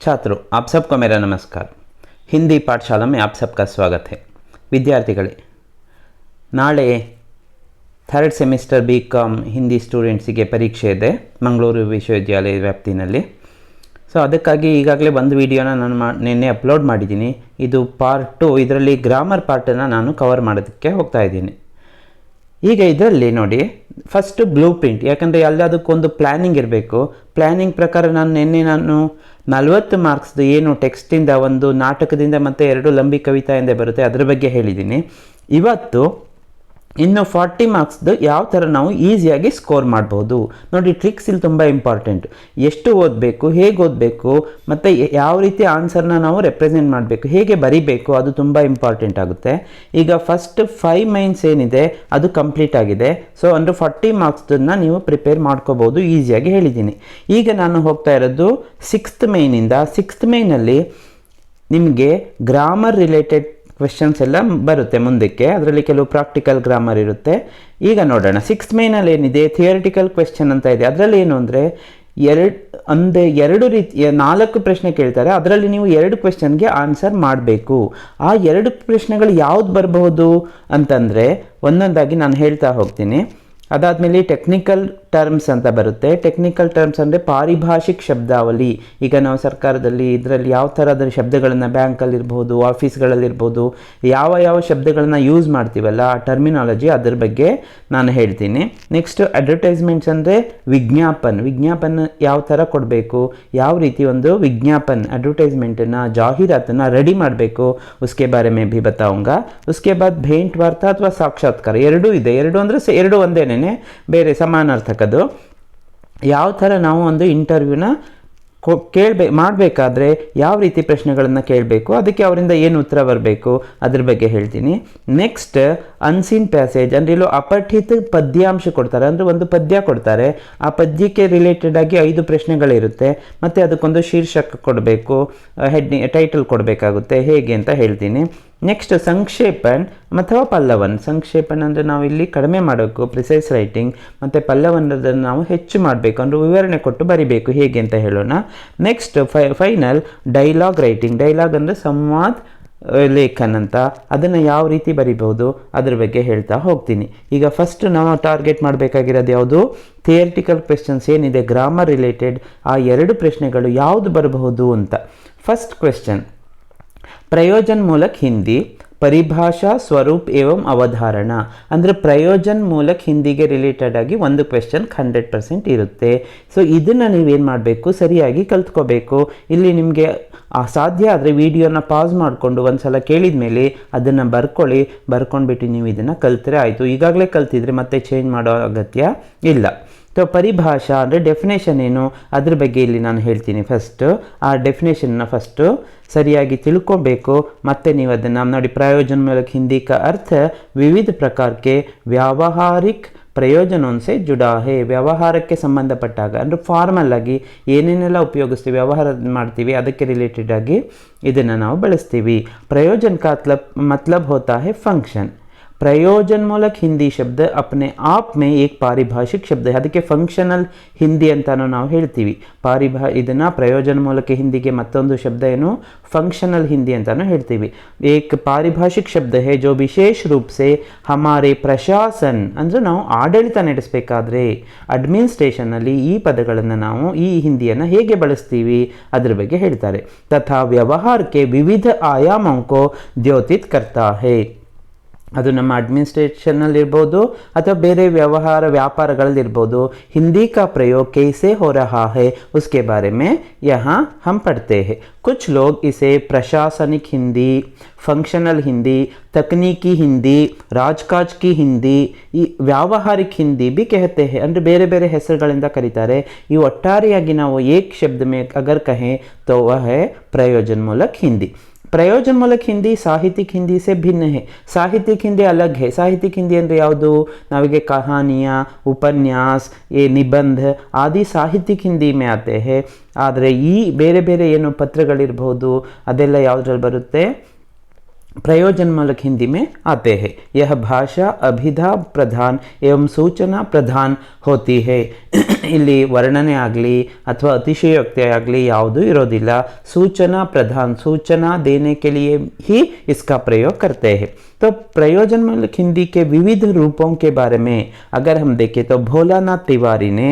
छात्रों, आप सबको मेरा नमस्कार। हिंदी पाठशाला में आप सबका स्वागत है। ವಿದ್ಯಾರ್ಥಿಗಳೇ, ನಾಳೆ ಥರ್ಡ್ ಸೆಮಿಸ್ಟರ್ BCom ಹಿಂದಿ ಸ್ಟೂಡೆಂಟ್ಸಿಗೆ ಪರೀಕ್ಷೆ ಇದೆ ಮಂಗಳೂರು ವಿಶ್ವವಿದ್ಯಾಲಯ ವ್ಯಾಪ್ತಿನಲ್ಲಿ. ಸೊ ಅದಕ್ಕಾಗಿ ಈಗಾಗಲೇ ಒಂದು ವಿಡಿಯೋನ ನಾನು ನಿನ್ನೆ ಅಪ್ಲೋಡ್ ಮಾಡಿದ್ದೀನಿ. ಇದು ಪಾರ್ಟ್ 2. ಇದರಲ್ಲಿ ಗ್ರಾಮರ್ ಪಾರ್ಟನ್ನು ನಾನು ಕವರ್ ಮಾಡೋದಕ್ಕೆ ಹೋಗ್ತಾ ಇದ್ದೀನಿ. ಈಗ ಇದರಲ್ಲಿ ನೋಡಿ, ಫಸ್ಟು ಬ್ಲೂ ಪ್ರಿಂಟ್, ಯಾಕಂದರೆ ಎಲ್ಲದಕ್ಕೊಂದು ಪ್ಲ್ಯಾನಿಂಗ್ ಇರಬೇಕು. ಪ್ಲ್ಯಾನಿಂಗ್ ಪ್ರಕಾರ ನಾನು 40 ಮಾರ್ಕ್ಸ್ದು ಏನು ಟೆಕ್ಸ್ಟಿಂದ, ಒಂದು ನಾಟಕದಿಂದ ಮತ್ತು 2 ಲಂಬಿ ಕವಿತೆಯಿಂದ ಬರುತ್ತೆ, ಅದರ ಬಗ್ಗೆ ಹೇಳಿದ್ದೀನಿ. ಇವತ್ತು ಇನ್ನು 40 ಮಾರ್ಕ್ಸ್ದು ಯಾವ ಥರ ನಾವು ಈಸಿಯಾಗಿ ಸ್ಕೋರ್ ಮಾಡ್ಬೋದು ನೋಡಿ. ಟ್ರಿಕ್ಸ್ ಇಲ್ಲಿ ತುಂಬ ಇಂಪಾರ್ಟೆಂಟ್. ಎಷ್ಟು ಓದಬೇಕು, ಹೇಗೆ ಓದಬೇಕು, ಮತ್ತು ಯಾವ ರೀತಿ ಆನ್ಸರ್ನ ನಾವು ರೆಪ್ರೆಸೆಂಟ್ ಮಾಡಬೇಕು, ಹೇಗೆ ಬರಿಬೇಕು, ಅದು ತುಂಬ ಇಂಪಾರ್ಟೆಂಟ್ ಆಗುತ್ತೆ. ಈಗ ಫಸ್ಟ್ 5 ಮೈನ್ಸ್ ಏನಿದೆ ಅದು ಕಂಪ್ಲೀಟ್ ಆಗಿದೆ. ಸೊ ಅಂದರೆ 40 ಮಾರ್ಕ್ಸ್ದನ್ನು ನೀವು ಪ್ರಿಪೇರ್ ಮಾಡ್ಕೋಬೋದು, ಈಸಿಯಾಗಿ ಹೇಳಿದ್ದೀನಿ. ಈಗ ನಾನು ಹೋಗ್ತಾ ಇರೋದು 6th ಮೈನಿಂದ. 6th ಮೈನಲ್ಲಿ ನಿಮಗೆ ಗ್ರಾಮರ್ ರಿಲೇಟೆಡ್ ಕ್ವೆಶನ್ಸ್ ಎಲ್ಲ ಬರುತ್ತೆ ಮುಂದಕ್ಕೆ. ಅದರಲ್ಲಿ ಕೆಲವು ಪ್ರಾಕ್ಟಿಕಲ್ ಗ್ರಾಮರ್ ಇರುತ್ತೆ. ಈಗ ನೋಡೋಣ. 6th ಮೈನಲ್ಲಿ ಏನಿದೆ, ಥಿಯರಿಟಿಕಲ್ ಕ್ವೆಶನ್ ಅಂತ ಇದೆ. ಅದರಲ್ಲಿ ಏನು ಅಂದರೆ ಎರಡು ರೀತಿಯ 4 ಪ್ರಶ್ನೆ ಕೇಳ್ತಾರೆ. ಅದರಲ್ಲಿ ನೀವು 2 ಕ್ವೆಶನ್ಗೆ ಆನ್ಸರ್ ಮಾಡಬೇಕು. ಆ 2 ಪ್ರಶ್ನೆಗಳು ಯಾವ್ದು ಬರಬಹುದು ಅಂತಂದರೆ ಒಂದೊಂದಾಗಿ ನಾನು ಹೇಳ್ತಾ ಹೋಗ್ತೀನಿ. ಅದಾದಮೇಲೆ ಟೆಕ್ನಿಕಲ್ ಟರ್ಮ್ಸ್ ಅಂತ ಬರುತ್ತೆ. ಟೆಕ್ನಿಕಲ್ ಟರ್ಮ್ಸ್ ಅಂದರೆ ಪಾರಿಭಾಷಿಕ ಶಬ್ದಾವಲಿ. ಈಗ ನಾವು ಸರ್ಕಾರದಲ್ಲಿ ಇದರಲ್ಲಿ ಯಾವ ಥರದ ಶಬ್ದಗಳನ್ನು, ಬ್ಯಾಂಕಲ್ಲಿರ್ಬೋದು, ಆಫೀಸ್ಗಳಲ್ಲಿರ್ಬೋದು, ಯಾವ ಶಬ್ದಗಳನ್ನು ಯೂಸ್ ಮಾಡ್ತೀವಲ್ಲ, ಆ ಟರ್ಮಿನಾಲಜಿ, ಅದ್ರ ಬಗ್ಗೆ ನಾನು ಹೇಳ್ತೀನಿ. ನೆಕ್ಸ್ಟ್ ಅಡ್ವರ್ಟೈಸ್ಮೆಂಟ್ಸ್ ಅಂದರೆ ವಿಜ್ಞಾಪನ ಯಾವ ಥರ ಕೊಡಬೇಕು, ಯಾವ ರೀತಿ ಒಂದು ಅಡ್ವರ್ಟೈಸ್ಮೆಂಟನ್ನು, ಜಾಹೀರಾತನ್ನು ರೆಡಿ ಮಾಡಬೇಕು, ಉಸ್ಕೆ ಬಾರೆ ಮೇ ಭಿ ಬತಾऊंगा. ಉಸ್ಕೆ ಬಾದ್ ಭೇಂಟ್ ವಾರ್ತಾ ಅಥವಾ ಸಾಕ್ಷಾತ್ಕಾರ ಎರಡೂ ಇದೆ. ಎರಡು ಅಂದರೆ ಎರಡು ಒಂದೇನೆ, ಬೇರೆ ಸಮಾನಾರ್ಥಕದು. ಯಾವ ಥರ ನಾವು ಒಂದು ಇಂಟರ್ವ್ಯೂನ ಮಾಡಬೇಕಾದ್ರೆ ಯಾವ ರೀತಿ ಪ್ರಶ್ನೆಗಳನ್ನು ಕೇಳಬೇಕು, ಅದಕ್ಕೆ ಅವರಿಂದ ಏನು ಉತ್ತರ ಬರಬೇಕು, ಅದ್ರ ಬಗ್ಗೆ ಹೇಳ್ತೀನಿ. ನೆಕ್ಸ್ಟ್ ಅನ್ಸೀನ್ ಪ್ಯಾಸೇಜ್ ಅಂದರೆ ಇಲ್ಲೂ ಅಪಠಿತ ಪದ್ಯಾಂಶ ಕೊಡ್ತಾರೆ. ಅಂದರೆ ಒಂದು ಪದ್ಯ ಕೊಡ್ತಾರೆ, ಆ ಪದ್ಯಕ್ಕೆ ರಿಲೇಟೆಡ್ ಆಗಿ 5 ಪ್ರಶ್ನೆಗಳಿರುತ್ತೆ, ಮತ್ತು ಅದಕ್ಕೊಂದು ಶೀರ್ಷಕ ಕೊಡಬೇಕು, ಟೈಟಲ್ ಕೊಡಬೇಕಾಗುತ್ತೆ. ಹೇಗೆ ಅಂತ ಹೇಳ್ತೀನಿ. ನೆಕ್ಸ್ಟ್ ಸಂಕ್ಷೇಪಣ್ ಅಥವಾ ಪಲ್ಲವನ್. ಸಂಕ್ಷೇಪಣ್ ಅಂದರೆ ನಾವು ಇಲ್ಲಿ ಕಡಿಮೆ ಮಾಡಬೇಕು, ಪ್ರಿಸೈಸ್ ರೈಟಿಂಗ್, ಮತ್ತು ಪಲ್ಲವನ್ನದನ್ನು ನಾವು ಹೆಚ್ಚು ಮಾಡಬೇಕು, ಅಂದರೆ ವಿವರಣೆ ಕೊಟ್ಟು ಬರಿಬೇಕು. ಹೇಗೆ ಅಂತ ಹೇಳೋಣ. Next final dialogue writing. Dialogue ಅಂದರೆ ಸಂವಾದ್ ಲೇಖನ್ ಅಂತ, ಅದನ್ನು ಯಾವ ರೀತಿ ಬರಿಬಹುದು ಅದ್ರ ಬಗ್ಗೆ ಹೇಳ್ತಾ ಹೋಗ್ತೀನಿ. ಈಗ ಫಸ್ಟ್ ನಾವು ಟಾರ್ಗೆಟ್ ಮಾಡಬೇಕಾಗಿರೋದು ಯಾವುದು, ಥಿಯರಿಟಿಕಲ್ ಕ್ವೆಶನ್ಸ್ ಏನಿದೆ ಗ್ರಾಮರ್ ರಿಲೇಟೆಡ್, ಆ 2 ಪ್ರಶ್ನೆಗಳು ಯಾವುದು ಬರಬಹುದು ಅಂತ. ಫಸ್ಟ್ ಕ್ವೆಶ್ಚನ್, ಪ್ರಯೋಜನ್ ಮೂಲಕ್ ಹಿಂದಿ ಪರಿಭಾಷಾ ಸ್ವರೂಪ್ ಏವಂ ಅವಧಾರಣ. ಅಂದರೆ ಪ್ರಯೋಜನ್ ಮೂಲಕ್ ಹಿಂದಿಗೆ ರಿಲೇಟೆಡ್ ಆಗಿ ಒಂದು ಕ್ವೆಶನ್ 100% ಇರುತ್ತೆ. ಸೊ ಇದನ್ನು ನೀವೇನು ಮಾಡಬೇಕು, ಸರಿಯಾಗಿ ಕಲ್ತ್ಕೋಬೇಕು. ಇಲ್ಲಿ ನಿಮಗೆ ಸಾಧ್ಯ ಆದರೆ ವಿಡಿಯೋನ ಪಾಸ್ ಮಾಡಿಕೊಂಡು ಒಂದು ಸಲ ಕೇಳಿದ ಮೇಲೆ ಅದನ್ನು ಬರ್ಕೊಂಡ್ಬಿಟ್ಟು ನೀವು ಇದನ್ನು ಕಲ್ತರೆ ಆಯಿತು. ಈಗಾಗಲೇ ಕಲ್ತಿದ್ರೆ ಮತ್ತೆ ಚೇಂಜ್ ಮಾಡೋ ಅಗತ್ಯ ಇಲ್ಲ. ಸೊ ಪರಿಭಾಷಾ ಅಂದರೆ ಡೆಫಿನೇಷನ್ ಏನು, ಅದ್ರ ಬಗ್ಗೆ ಇಲ್ಲಿ ನಾನು ಹೇಳ್ತೀನಿ. ಫಸ್ಟು ಆ ಡೆಫಿನೇಷನ್ನ ಫಸ್ಟು ಸರಿಯಾಗಿ ತಿಳ್ಕೊಬೇಕು. ಮತ್ತು ನೀವು ಅದನ್ನು ನೋಡಿ, ಪ್ರಯೋಜನ ಮೂಲಕ ಹಿಂದಿ का अर्थ विविध प्रकार के व्यावहारिक ಪ್ರಯೋಜನ ಸೆ ಜುಡಾ ಹೇ. ವ್ಯವಹಾರಕ್ಕೆ ಸಂಬಂಧಪಟ್ಟಾಗ ಅಂದರೆ ಫಾರ್ಮಲ್ ಆಗಿ ಏನೇನೆಲ್ಲ ಉಪಯೋಗಿಸ್ತೀವಿ, ವ್ಯವಹಾರ ಮಾಡ್ತೀವಿ, ಅದಕ್ಕೆ ರಿಲೇಟೆಡ್ ಆಗಿ ಇದನ್ನು ನಾವು ಬಳಸ್ತೀವಿ. ಪ್ರಯೋಜನ ಕಾ ಮತ್ಲಬ್ ಹೋತಾ ಹೇ ಫಂಕ್ಷನ್. ಪ್ರಯೋಜನ ಮೂಲಕ ಹಿಂದಿ ಶಬ್ದ ಅಪ್ನೆ ಆಪ್ ಮೇ ಏಕ್ ಪಾರಿಭಾಷಿಕ ಶಬ್ದ. ಅದಕ್ಕೆ ಫಂಕ್ಷನಲ್ ಹಿಂದಿ ಅಂತಾನು ನಾವು ಹೇಳ್ತೀವಿ. ಇದನ್ನು ಪ್ರಯೋಜನ ಮೂಲಕ ಹಿಂದಿಗೆ ಮತ್ತೊಂದು ಶಬ್ದ ಏನು, ಫಂಕ್ಷನಲ್ ಹಿಂದಿ ಅಂತಾನು ಹೇಳ್ತೀವಿ. ಏಕ್ ಪಾರಿಭಾಷಿಕ ಶಬ್ದ ಹೇ ಜೋ ವಿಶೇಷ ರೂಪ ಸೆ ಹಮಾರೆ ಪ್ರಶಾಸನ್, ಅಂದರೆ ನಾವು ಆಡಳಿತ ನಡೆಸಬೇಕಾದ್ರೆ ಅಡ್ಮಿನಿಸ್ಟ್ರೇಷನ್ನಲ್ಲಿ ಈ ಪದಗಳನ್ನು ನಾವು, ಈ ಹಿಂದಿಯನ್ನು ಹೇಗೆ ಬಳಸ್ತೀವಿ ಅದ್ರ ಬಗ್ಗೆ ಹೇಳ್ತಾರೆ. ತಥಾ ವ್ಯವಹಾರಕ್ಕೆ ವಿವಿಧ ಆಯಾಮಂಕೋ ದ್ಯೋತಿತ್ ಕರ್ತಾ ಹೇ. ಅದು ನಮ್ಮ ಅಡ್ಮಿನಿಸ್ಟ್ರೇಷನ್ನಲ್ಲಿರ್ಬೋದು ಅಥವಾ ಬೇರೆ ವ್ಯಾಪಾರಗಳಲ್ಲಿರ್ಬೋದು. ಹಿಂದಿ का प्रयोग कैसे हो रहा है उसके बारे में यहाँ हम पढ़ते हैं. कुछ लोग इसे प्रशासनिक हिंदी, फंक्शनल हिंदी, तकनीकी हिंदी, राजकाज की हिंदी, ಈ ವ್ಯಾವಹಾರಿಕ ಹಿಂದಿ भी कहते हैं. ಅಂದರೆ ಬೇರೆ ಬೇರೆ ಹೆಸರುಗಳಿಂದ ಕರೀತಾರೆ. ಈ ಒಟ್ಟಾರೆಯಾಗಿ ನಾವು ಏಕ್ ಶಬ್ದ में अगर कहें तो वह है प्रयोजन मूलक हिंदी. प्रयोजन मूलक हिंदी साहित्यिक हिंदी से भिन्न है. साहित्यिक हिंदी अलग है. साहित्यिक हिंदी ಅಂದರೆ ಯಾವುದು, ನಾವಿಗೆ ಕಹಾನಿಯ, ಉಪನ್ಯಾಸ, ನಿಬಂಧ ಆದಿ ಸಾಹಿತ್ಯಿಕ ಹಿಂದಿ ಮೇ ಆತೆ ಹೇ. ಆದರೆ ಈ ಬೇರೆ ಬೇರೆ ಏನು ಪತ್ರಗಳಿರ್ಬೋದು ಅದೆಲ್ಲ ಯಾವುದ್ರಲ್ಲಿ ಬರುತ್ತೆ, प्रयोजनमूलक हिंदी में आते हैं। यह भाषा अभिधा प्रधान एवं सूचना प्रधान होती है। ಇಲ್ಲಿ ವರ್ಣನೆ ಆಗಲಿ ಅಥವಾ ಅತಿಶಯೋಕ್ತಿ ಆಗಲಿ ಯಾವುದೂ ಇರೋದಿಲ್ಲ, सूचना प्रधान, सूचना देने के लिए ही इसका प्रयोग करते हैं। तो प्रयोजनमूलक हिंदी के विविध रूपों के बारे में अगर हम देखें तो भोलानाथ तिवारी ने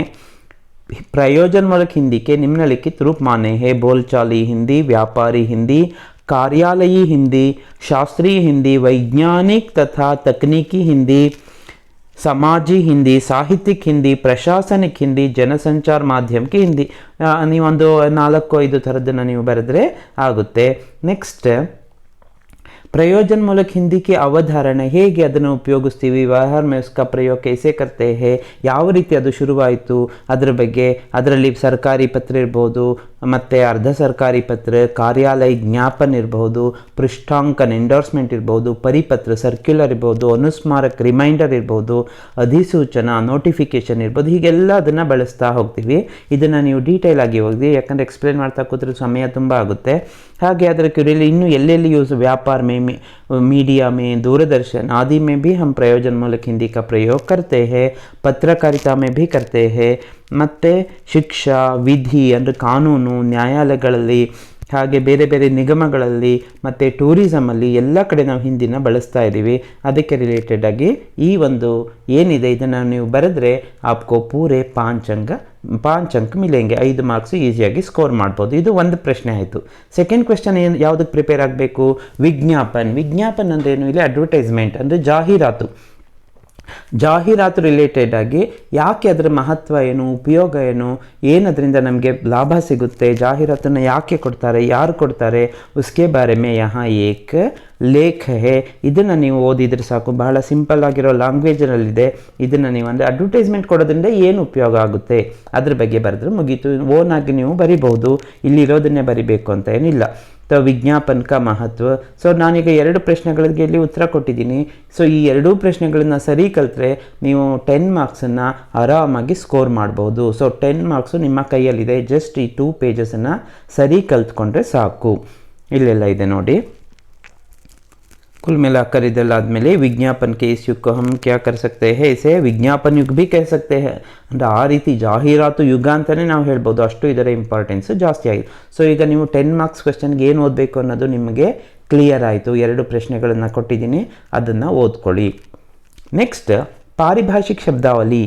प्रयोजनमूलक हिंदी के निम्नलिखित रूप माने हैं: बोलचाली हिंदी, व्यापारी हिंदी, कार्यालयी हिंदी, शास्त्रीय हिंदी, वैज्ञानिक तथा तकनीकी हिंदी, समाजी हिंदी, साहित्यिक हिंदी, प्रशासनिक हिंदी, जनसंचार माध्यम की हिंदी। ನೀವೊಂದು 4-5 ಥರದ್ದನ್ನು ನೀವು ಬರೆದ್ರೆ ಆಗುತ್ತೆ। ನೆಕ್ಸ್ಟ್ प्रयोजनमूलक हिंदी की अवधारणೆ, ಹೇಗೆ ಅದನ್ನು ಉಪಯೋಗಿಸ್ತೀವಿ, ವ್ಯವಹಾರ में उसका प्रयोग कैसे करते हैं, ಯಾವ ರೀತಿ ಅದು ಶುರುವಾಯಿತು ಅದರ ಬಗ್ಗೆ, ಅದರಲ್ಲಿ ಸರ್ಕಾರಿ ಪತ್ರ ಇರ್ಬೋದು, ಮತ್ತು ಅರ್ಧ ಸರ್ಕಾರಿ ಪತ್ರ, ಕಾರ್ಯಾಲಯ ಜ್ಞಾಪನ ಇರ್ಬೋದು, ಪೃಷ್ಠಾಂಕನ ಎಂಡೋರ್ಸ್ಮೆಂಟ್ ಇರ್ಬೋದು, ಪರಿಪತ್ರ ಸರ್ಕ್ಯುಲರ್ ಇರ್ಬೋದು, ಅನುಸ್ಮಾರಕ ರಿಮೈಂಡರ್ ಇರ್ಬೋದು, ಅಧಿಸೂಚನಾ ನೋಟಿಫಿಕೇಶನ್ ಇರ್ಬೋದು, ಹೀಗೆಲ್ಲ ಅದನ್ನು ಬಳಸ್ತಾ ಹೋಗ್ತೀವಿ। ಇದನ್ನು ನೀವು ಡೀಟೇಲ್ ಆಗಿ ಹೋಗಿ, ಯಾಕಂದರೆ ಎಕ್ಸ್ಪ್ಲೇನ್ ಮಾಡ್ತಾ ಕೂತ್ರೆ ಸಮಯ ತುಂಬ ಆಗುತ್ತೆ। ಹಾಗೆ ಅದರ ಕ್ಯೂರಿಯಲ್ಲಿ ಇನ್ನೂ ಎಲ್ಲೆಲ್ಲಿ ಯೂಸ್, व्यापार में, मीडिया में, दूरदर्शन आदि में भी हम प्रयोजनमूलक हिंदी का प्रयोग करते हैं, पत्रकारिता में भी करते हैं, ಮತ್ತು ಶಿಕ್ಷಾ ವಿಧಿ ಅಂದರೆ ಕಾನೂನು, ನ್ಯಾಯಾಲಯಗಳಲ್ಲಿ, ಹಾಗೆ ಬೇರೆ ಬೇರೆ ನಿಗಮಗಳಲ್ಲಿ ಮತ್ತು ಟೂರಿಸಮಲ್ಲಿ ಎಲ್ಲ ಕಡೆ ನಾವು ಹಿಂದಿನ ಬಳಸ್ತಾ ಇದ್ದೀವಿ। ಅದಕ್ಕೆ ರಿಲೇಟೆಡ್ ಆಗಿ ಈ ಒಂದು ಏನಿದೆ ಇದನ್ನು ನೀವು ಬರೆದ್ರೆ ಆಪ್ಕೋ ಪೂರೆ 5 ಅಂಕ ಮಿಲೆಂಗೆ, 5 ಮಾರ್ಕ್ಸ್ ಈಸಿಯಾಗಿ ಸ್ಕೋರ್ ಮಾಡ್ಬೋದು। ಇದು ಒಂದು ಪ್ರಶ್ನೆ ಆಯಿತು। ಸೆಕೆಂಡ್ ಕ್ವೆಶ್ಚನ್ ಏನು, ಯಾವುದಕ್ಕೆ ಪ್ರಿಪೇರ್ ಆಗಬೇಕು? ವಿಜ್ಞಾಪನ್ ಅಂದ್ರೇನು? ಇಲ್ಲಿ ಅಡ್ವರ್ಟೈಸ್ಮೆಂಟ್ ಅಂದರೆ ಜಾಹೀರಾತು ರಿಲೇಟೆಡ್ ಆಗಿ ಯಾಕೆ ಅದರ ಮಹತ್ವ ಏನು, ಉಪಯೋಗ ಏನು, ಏನದರಿಂದ ನಮಗೆ ಲಾಭ ಸಿಗುತ್ತೆ, ಜಾಹೀರಾತನ್ನು ಯಾಕೆ ಕೊಡ್ತಾರೆ, ಯಾರು ಕೊಡ್ತಾರೆ, ಉಸ್ಕೆ ಬಾರೆ ಮೇ ಯಹಾ ಏಕ್ ಲೇಖ ಹೇ। ಇದನ್ನು ನೀವು ಓದಿದ್ರೆ ಸಾಕು, ಬಹಳ ಸಿಂಪಲ್ ಆಗಿರೋ ಲ್ಯಾಂಗ್ವೇಜನಲ್ಲಿದೆ। ಇದನ್ನು ನೀವು ಅಂದರೆ ಅಡ್ವರ್ಟೈಸ್ಮೆಂಟ್ ಕೊಡೋದ್ರಿಂದ ಏನು ಉಪಯೋಗ ಆಗುತ್ತೆ ಅದ್ರ ಬಗ್ಗೆ ಬರೆದ್ರೆ ಮುಗೀತು। ಓನಾಗಿ ನೀವು ಬರಿಬಹುದು, ಇಲ್ಲಿರೋದನ್ನೇ ಬರಿಬೇಕು ಅಂತ ಏನಿಲ್ಲ। तो विज्ञापन का महत्व, ಸೊ ನಾನೀಗ 2 ಪ್ರಶ್ನೆಗಳಿಗೆ ಇಲ್ಲಿ ಉತ್ತರ ಕೊಟ್ಟಿದ್ದೀನಿ। ಸೊ ಈ 2 ಪ್ರಶ್ನೆಗಳನ್ನು ಸರಿ ಕಲಿತ್ರೆ ನೀವು 10 ಮಾರ್ಕ್ಸನ್ನು ಆರಾಮಾಗಿ ಸ್ಕೋರ್ ಮಾಡ್ಬೋದು। ಸೊ 10 ಮಾರ್ಕ್ಸು ನಿಮ್ಮ ಕೈಯಲ್ಲಿದೆ, ಜಸ್ಟ್ ಈ 2 ಪೇಜಸನ್ನು ಸರಿ ಕಲ್ತ್ಕೊಂಡ್ರೆ ಸಾಕು। ಇಲ್ಲೆಲ್ಲ ಇದೆ ನೋಡಿ। कुल मिलाकर इधर आदमेले विज्ञापन के इस युग को हम क्या कर सकते हैं, इसे विज्ञापन युग भी कह सकते हैं। ಅಂದರೆ ಆ ರೀತಿ ಜಾಹೀರಾತು ಯುಗ ಅಂತಲೇ ನಾವು ಹೇಳ್ಬೋದು, ಅಷ್ಟು ಇದರ ಇಂಪಾರ್ಟೆನ್ಸ್ ಜಾಸ್ತಿ ಆಗಿದೆ। ಸೊ ಈಗ ನೀವು 10 ಮಾರ್ಕ್ಸ್ ಕ್ವೆಶ್ಚನ್ಗೆ ಏನು ಓದಬೇಕು ಅನ್ನೋದು ನಿಮಗೆ ಕ್ಲಿಯರ್ ಆಯಿತು। 2 ಪ್ರಶ್ನೆಗಳನ್ನು ಕೊಟ್ಟಿದ್ದೀನಿ, ಅದನ್ನು ಓದ್ಕೊಳ್ಳಿ। ನೆಕ್ಸ್ಟ್ ಪಾರಿಭಾಷಿಕ ಶಬ್ದಾವಲಿ।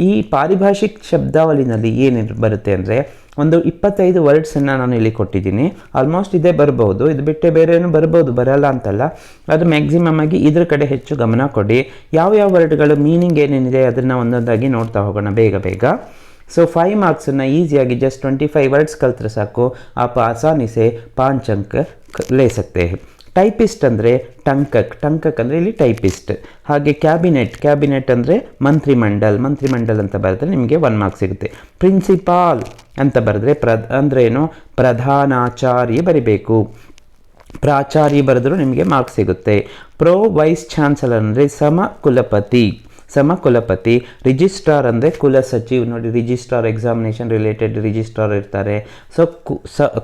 ಈ ಪಾರಿಭಾಷಿಕ ಶಬ್ದಾವಲಿನಲ್ಲಿ ಏನೇನು ಬರುತ್ತೆ ಅಂದರೆ ಒಂದು 25 ವರ್ಡ್ಸನ್ನು ನಾನು ಇಲ್ಲಿ ಕೊಟ್ಟಿದ್ದೀನಿ। ಆಲ್ಮೋಸ್ಟ್ ಇದೇ ಬರ್ಬೋದು, ಇದು ಬಿಟ್ಟೆ ಬೇರೆ ಏನು ಬರ್ಬೋದು, ಬರಲ್ಲ ಅಂತಲ್ಲ, ಅದು ಮ್ಯಾಕ್ಸಿಮಮ್ ಆಗಿ ಇದ್ರ ಕಡೆ ಹೆಚ್ಚು ಗಮನ ಕೊಡಿ। ಯಾವ ವರ್ಡ್ಗಳು ಮೀನಿಂಗ್ ಏನೇನಿದೆ ಅದನ್ನು ಒಂದೊಂದಾಗಿ ನೋಡ್ತಾ ಹೋಗೋಣ ಬೇಗ। ಸೊ 5 ಮಾರ್ಕ್ಸನ್ನು ಈಸಿಯಾಗಿ ಜಸ್ಟ್ 25 ವರ್ಡ್ಸ್ ಕಲ್ತ್ರೆ ಸಾಕು, आप आसानी से 5 अंक ले सकते हैं। ಟೈಪಿಸ್ಟ್ ಅಂದರೆ ಟಂಕಕ್ ಅಂದರೆ ಇಲ್ಲಿ ಟೈಪಿಸ್ಟ್। ಹಾಗೆ ಕ್ಯಾಬಿನೆಟ್ ಅಂದರೆ ಮಂತ್ರಿಮಂಡಲ್ ಅಂತ ಬರೆದ್ರೆ ನಿಮಗೆ 1 ಮಾರ್ಕ್ಸ್ ಸಿಗುತ್ತೆ। ಪ್ರಿನ್ಸಿಪಾಲ್ ಅಂತ ಬರೆದ್ರೆ ಅಂದ್ರೇನು, ಪ್ರಧಾನಾಚಾರ್ಯ ಬರಿಬೇಕು। ಪ್ರಾಚಾರ್ಯ ಬರೆದ್ರೂ ನಿಮಗೆ ಮಾರ್ಕ್ಸ್ ಸಿಗುತ್ತೆ। ವೈಸ್ ಚಾನ್ಸಲರ್ ಅಂದರೆ ಸಮಕುಲಪತಿ। ರಿಜಿಸ್ಟ್ರಾರ್ ಅಂದರೆ ಕುಲ ಸಚಿವ್, ನೋಡಿ ರಿಜಿಸ್ಟ್ರಾರ್ ಎಕ್ಸಾಮಿನೇಷನ್ ರಿಲೇಟೆಡ್ ರಿಜಿಸ್ಟ್ರಾರ್ ಇರ್ತಾರೆ। ಸೊ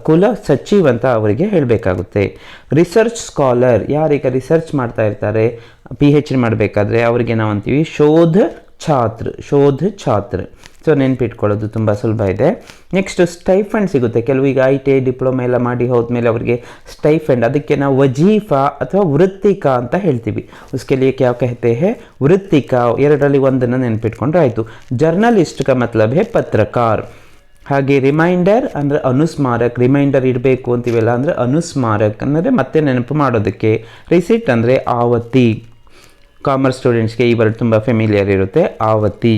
ಕುಲ ಸಚಿವ್ ಅಂತ ಅವರಿಗೆ ಹೇಳಬೇಕಾಗುತ್ತೆ। ರಿಸರ್ಚ್ ಸ್ಕಾಲರ್, ಯಾರೀಗ ರಿಸರ್ಚ್ ಮಾಡ್ತಾ ಇರ್ತಾರೆ, PhD ಮಾಡಬೇಕಾದ್ರೆ ಅವರಿಗೆ ನಾವು ಅಂತೀವಿ ಶೋಧ ಛಾತ್ರ। ಸೊ ನೆನ್ಪಿಟ್ಕೊಳ್ಳೋದು ತುಂಬ ಸುಲಭ ಇದೆ। ನೆಕ್ಸ್ಟ್ ಸ್ಟೈಫಂಡ್ ಸಿಗುತ್ತೆ, ಕೆಲವು ಈಗ ITI ಡಿಪ್ಲೊಮಾ ಎಲ್ಲ ಮಾಡಿ ಹೋದ್ಮೇಲೆ ಅವರಿಗೆ ಸ್ಟೈಫಂಡ್, ಅದಕ್ಕೆ ನಾವು ವಜೀಫಾ ಅಥವಾ ವೃತ್ತಿಕಾ ಅಂತ ಹೇಳ್ತೀವಿ। ಉಸ್ಕೆ ಲಿಯೆ ಕ್ಯಾ ಕಹತೆ ಹೈ, ವೃತ್ತಿಕಾ, 2ರಲ್ಲಿ ಒಂದನ್ನು ನೆನ್ಪಿಟ್ಕೊಂಡ್ರೆ ಆಯಿತು। ಜರ್ನಲಿಸ್ಟ್ ಕಾ ಮತ್ಲಬ್ ಹೈ ಪತ್ರಕಾರ್। ಹಾಗೆ ರಿಮೈಂಡರ್ ಅಂದರೆ ಅನುಸ್ಮಾರಕ್, ರಿಮೈಂಡರ್ ಇಡಬೇಕು ಅಂತೀವಲ್ಲ ಅಂದರೆ ಅನುಸ್ಮಾರಕ್ ಅಂದರೆ ಮತ್ತೆ ನೆನಪು ಮಾಡೋದಕ್ಕೆ। ರಿಸಿಟ್ ಅಂದರೆ ಆವತಿ, ಕಾಮರ್ಸ್ ಸ್ಟೂಡೆಂಟ್ಸ್ಗೆ ಈ ವರ್ಡ್ ತುಂಬ ಫೆಮಿಲಿಯರ್ ಇರುತ್ತೆ, ಆವತಿ।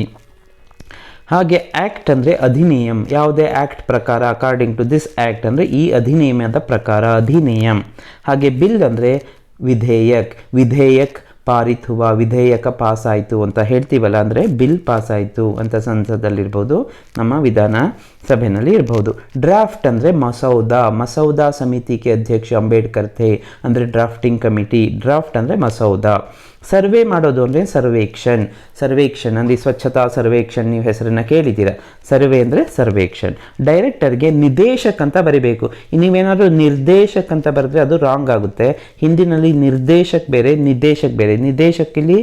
ಹಾಗೆ ಆ್ಯಕ್ಟ್ ಅಂದರೆ ಅಧಿನಿಯಮ್, ಯಾವುದೇ ಆ್ಯಕ್ಟ್ ಪ್ರಕಾರ, ಅಕಾರ್ಡಿಂಗ್ ಟು ದಿಸ್ ಆ್ಯಕ್ಟ್ ಅಂದರೆ ಈ ಅಧಿನಿಯಮದ ಪ್ರಕಾರ, ಅಧಿನಿಯಮ್। ಹಾಗೆ ಬಿಲ್ ಅಂದರೆ ವಿಧೇಯಕ್ ಪಾರಿತ್ ಹುವಾ, ವಿಧೇಯಕ ಪಾಸ್ ಆಯಿತು ಅಂತ ಹೇಳ್ತೀವಲ್ಲ, ಅಂದರೆ ಬಿಲ್ ಪಾಸ್ ಆಯಿತು ಅಂತ ಸಂಸದಲ್ಲಿರ್ಬೋದು ನಮ್ಮ ವಿಧಾನ ಸಭೆಯಲ್ಲಿ ಇರಬಹುದು. ಡ್ರಾಫ್ಟ್ ಅಂದರೆ ಮಸೌದಾ ಸಮಿತಿಗೆ ಅಧ್ಯಕ್ಷ ಅಂಬೇಡ್ಕರ್ ಥೆ, ಅಂದರೆ ಡ್ರಾಫ್ಟಿಂಗ್ ಕಮಿಟಿ. ಡ್ರಾಫ್ಟ್ ಅಂದರೆ ಮಸೌದಾ. ಸರ್ವೆ ಮಾಡೋದು ಅಂದರೆ ಸರ್ವೇಕ್ಷಣ್ ಅಂದರೆ ಸ್ವಚ್ಛತಾ ಸರ್ವೇಕ್ಷಣ್, ನೀವು ಹೆಸರನ್ನು ಕೇಳಿದ್ದೀರ. ಸರ್ವೆ ಅಂದರೆ ಸರ್ವೇಕ್ಷಣ್. ಡೈರೆಕ್ಟರ್ಗೆ ನಿದೇಶಕ್ ಅಂತ ಬರಿಬೇಕು. ನೀವೇನಾದರೂ ನಿರ್ದೇಶಕ್ ಅಂತ ಬರೆದ್ರೆ ಅದು ರಾಂಗ್ ಆಗುತ್ತೆ. ಹಿಂದಿನಲ್ಲಿ ನಿರ್ದೇಶಕ್ ಬೇರೆ, ನಿದೇಶಕ್ ಬೇರೆ. ನಿದೇಶಕ್ ಇಲ್ಲಿ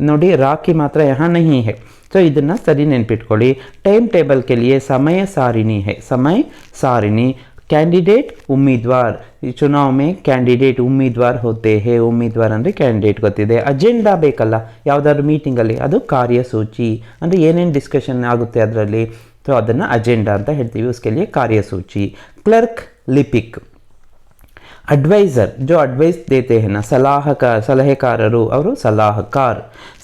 ನೋಡಿ ರಾಖಿ ಮಾತ್ರ ಯಹಾ ನಹೀ ಹೈ. ಸೊ ಇದನ್ನು ಸರಿ ನೆನ್ಪಿಟ್ಕೊಳ್ಳಿ. ಟೈಮ್ ಟೇಬಲ್ ಕೆ ಲಿಯೆ ಸಮಯ ಸಾರಿಣಿ ಹೈ, ಸಮಯ ಸಾರಿಣಿ. कैंडिडेट उम्मीदवार, चुनाव में कैंडिडेट उम्मीदवार होते हैं. उम्मीदवार ಅಂದರೆ ಕ್ಯಾಂಡಿಡೇಟ್ ಗೊತ್ತಿದೆ. ಅಜೆಂಡಾ ಬೇಕಲ್ಲ ಯಾವುದಾದ್ರು ಮೀಟಿಂಗಲ್ಲಿ, ಅದು ಕಾರ್ಯಸೂಚಿ ಅಂದರೆ ಏನೇನು ಡಿಸ್ಕಷನ್ ಆಗುತ್ತೆ ಅದರಲ್ಲಿ. ಸೊ ಅದನ್ನು ಅಜೆಂಡಾ ಅಂತ ಹೇಳ್ತೀವಿ. उसके लिए कार्यसूची. क्लर्क लिपिक. एडवाइज़र जो एडवाइस देते हैं ना, ಸಲಹೆಕಾರರು ಅವರು ಸಲಹೆಕಾರ.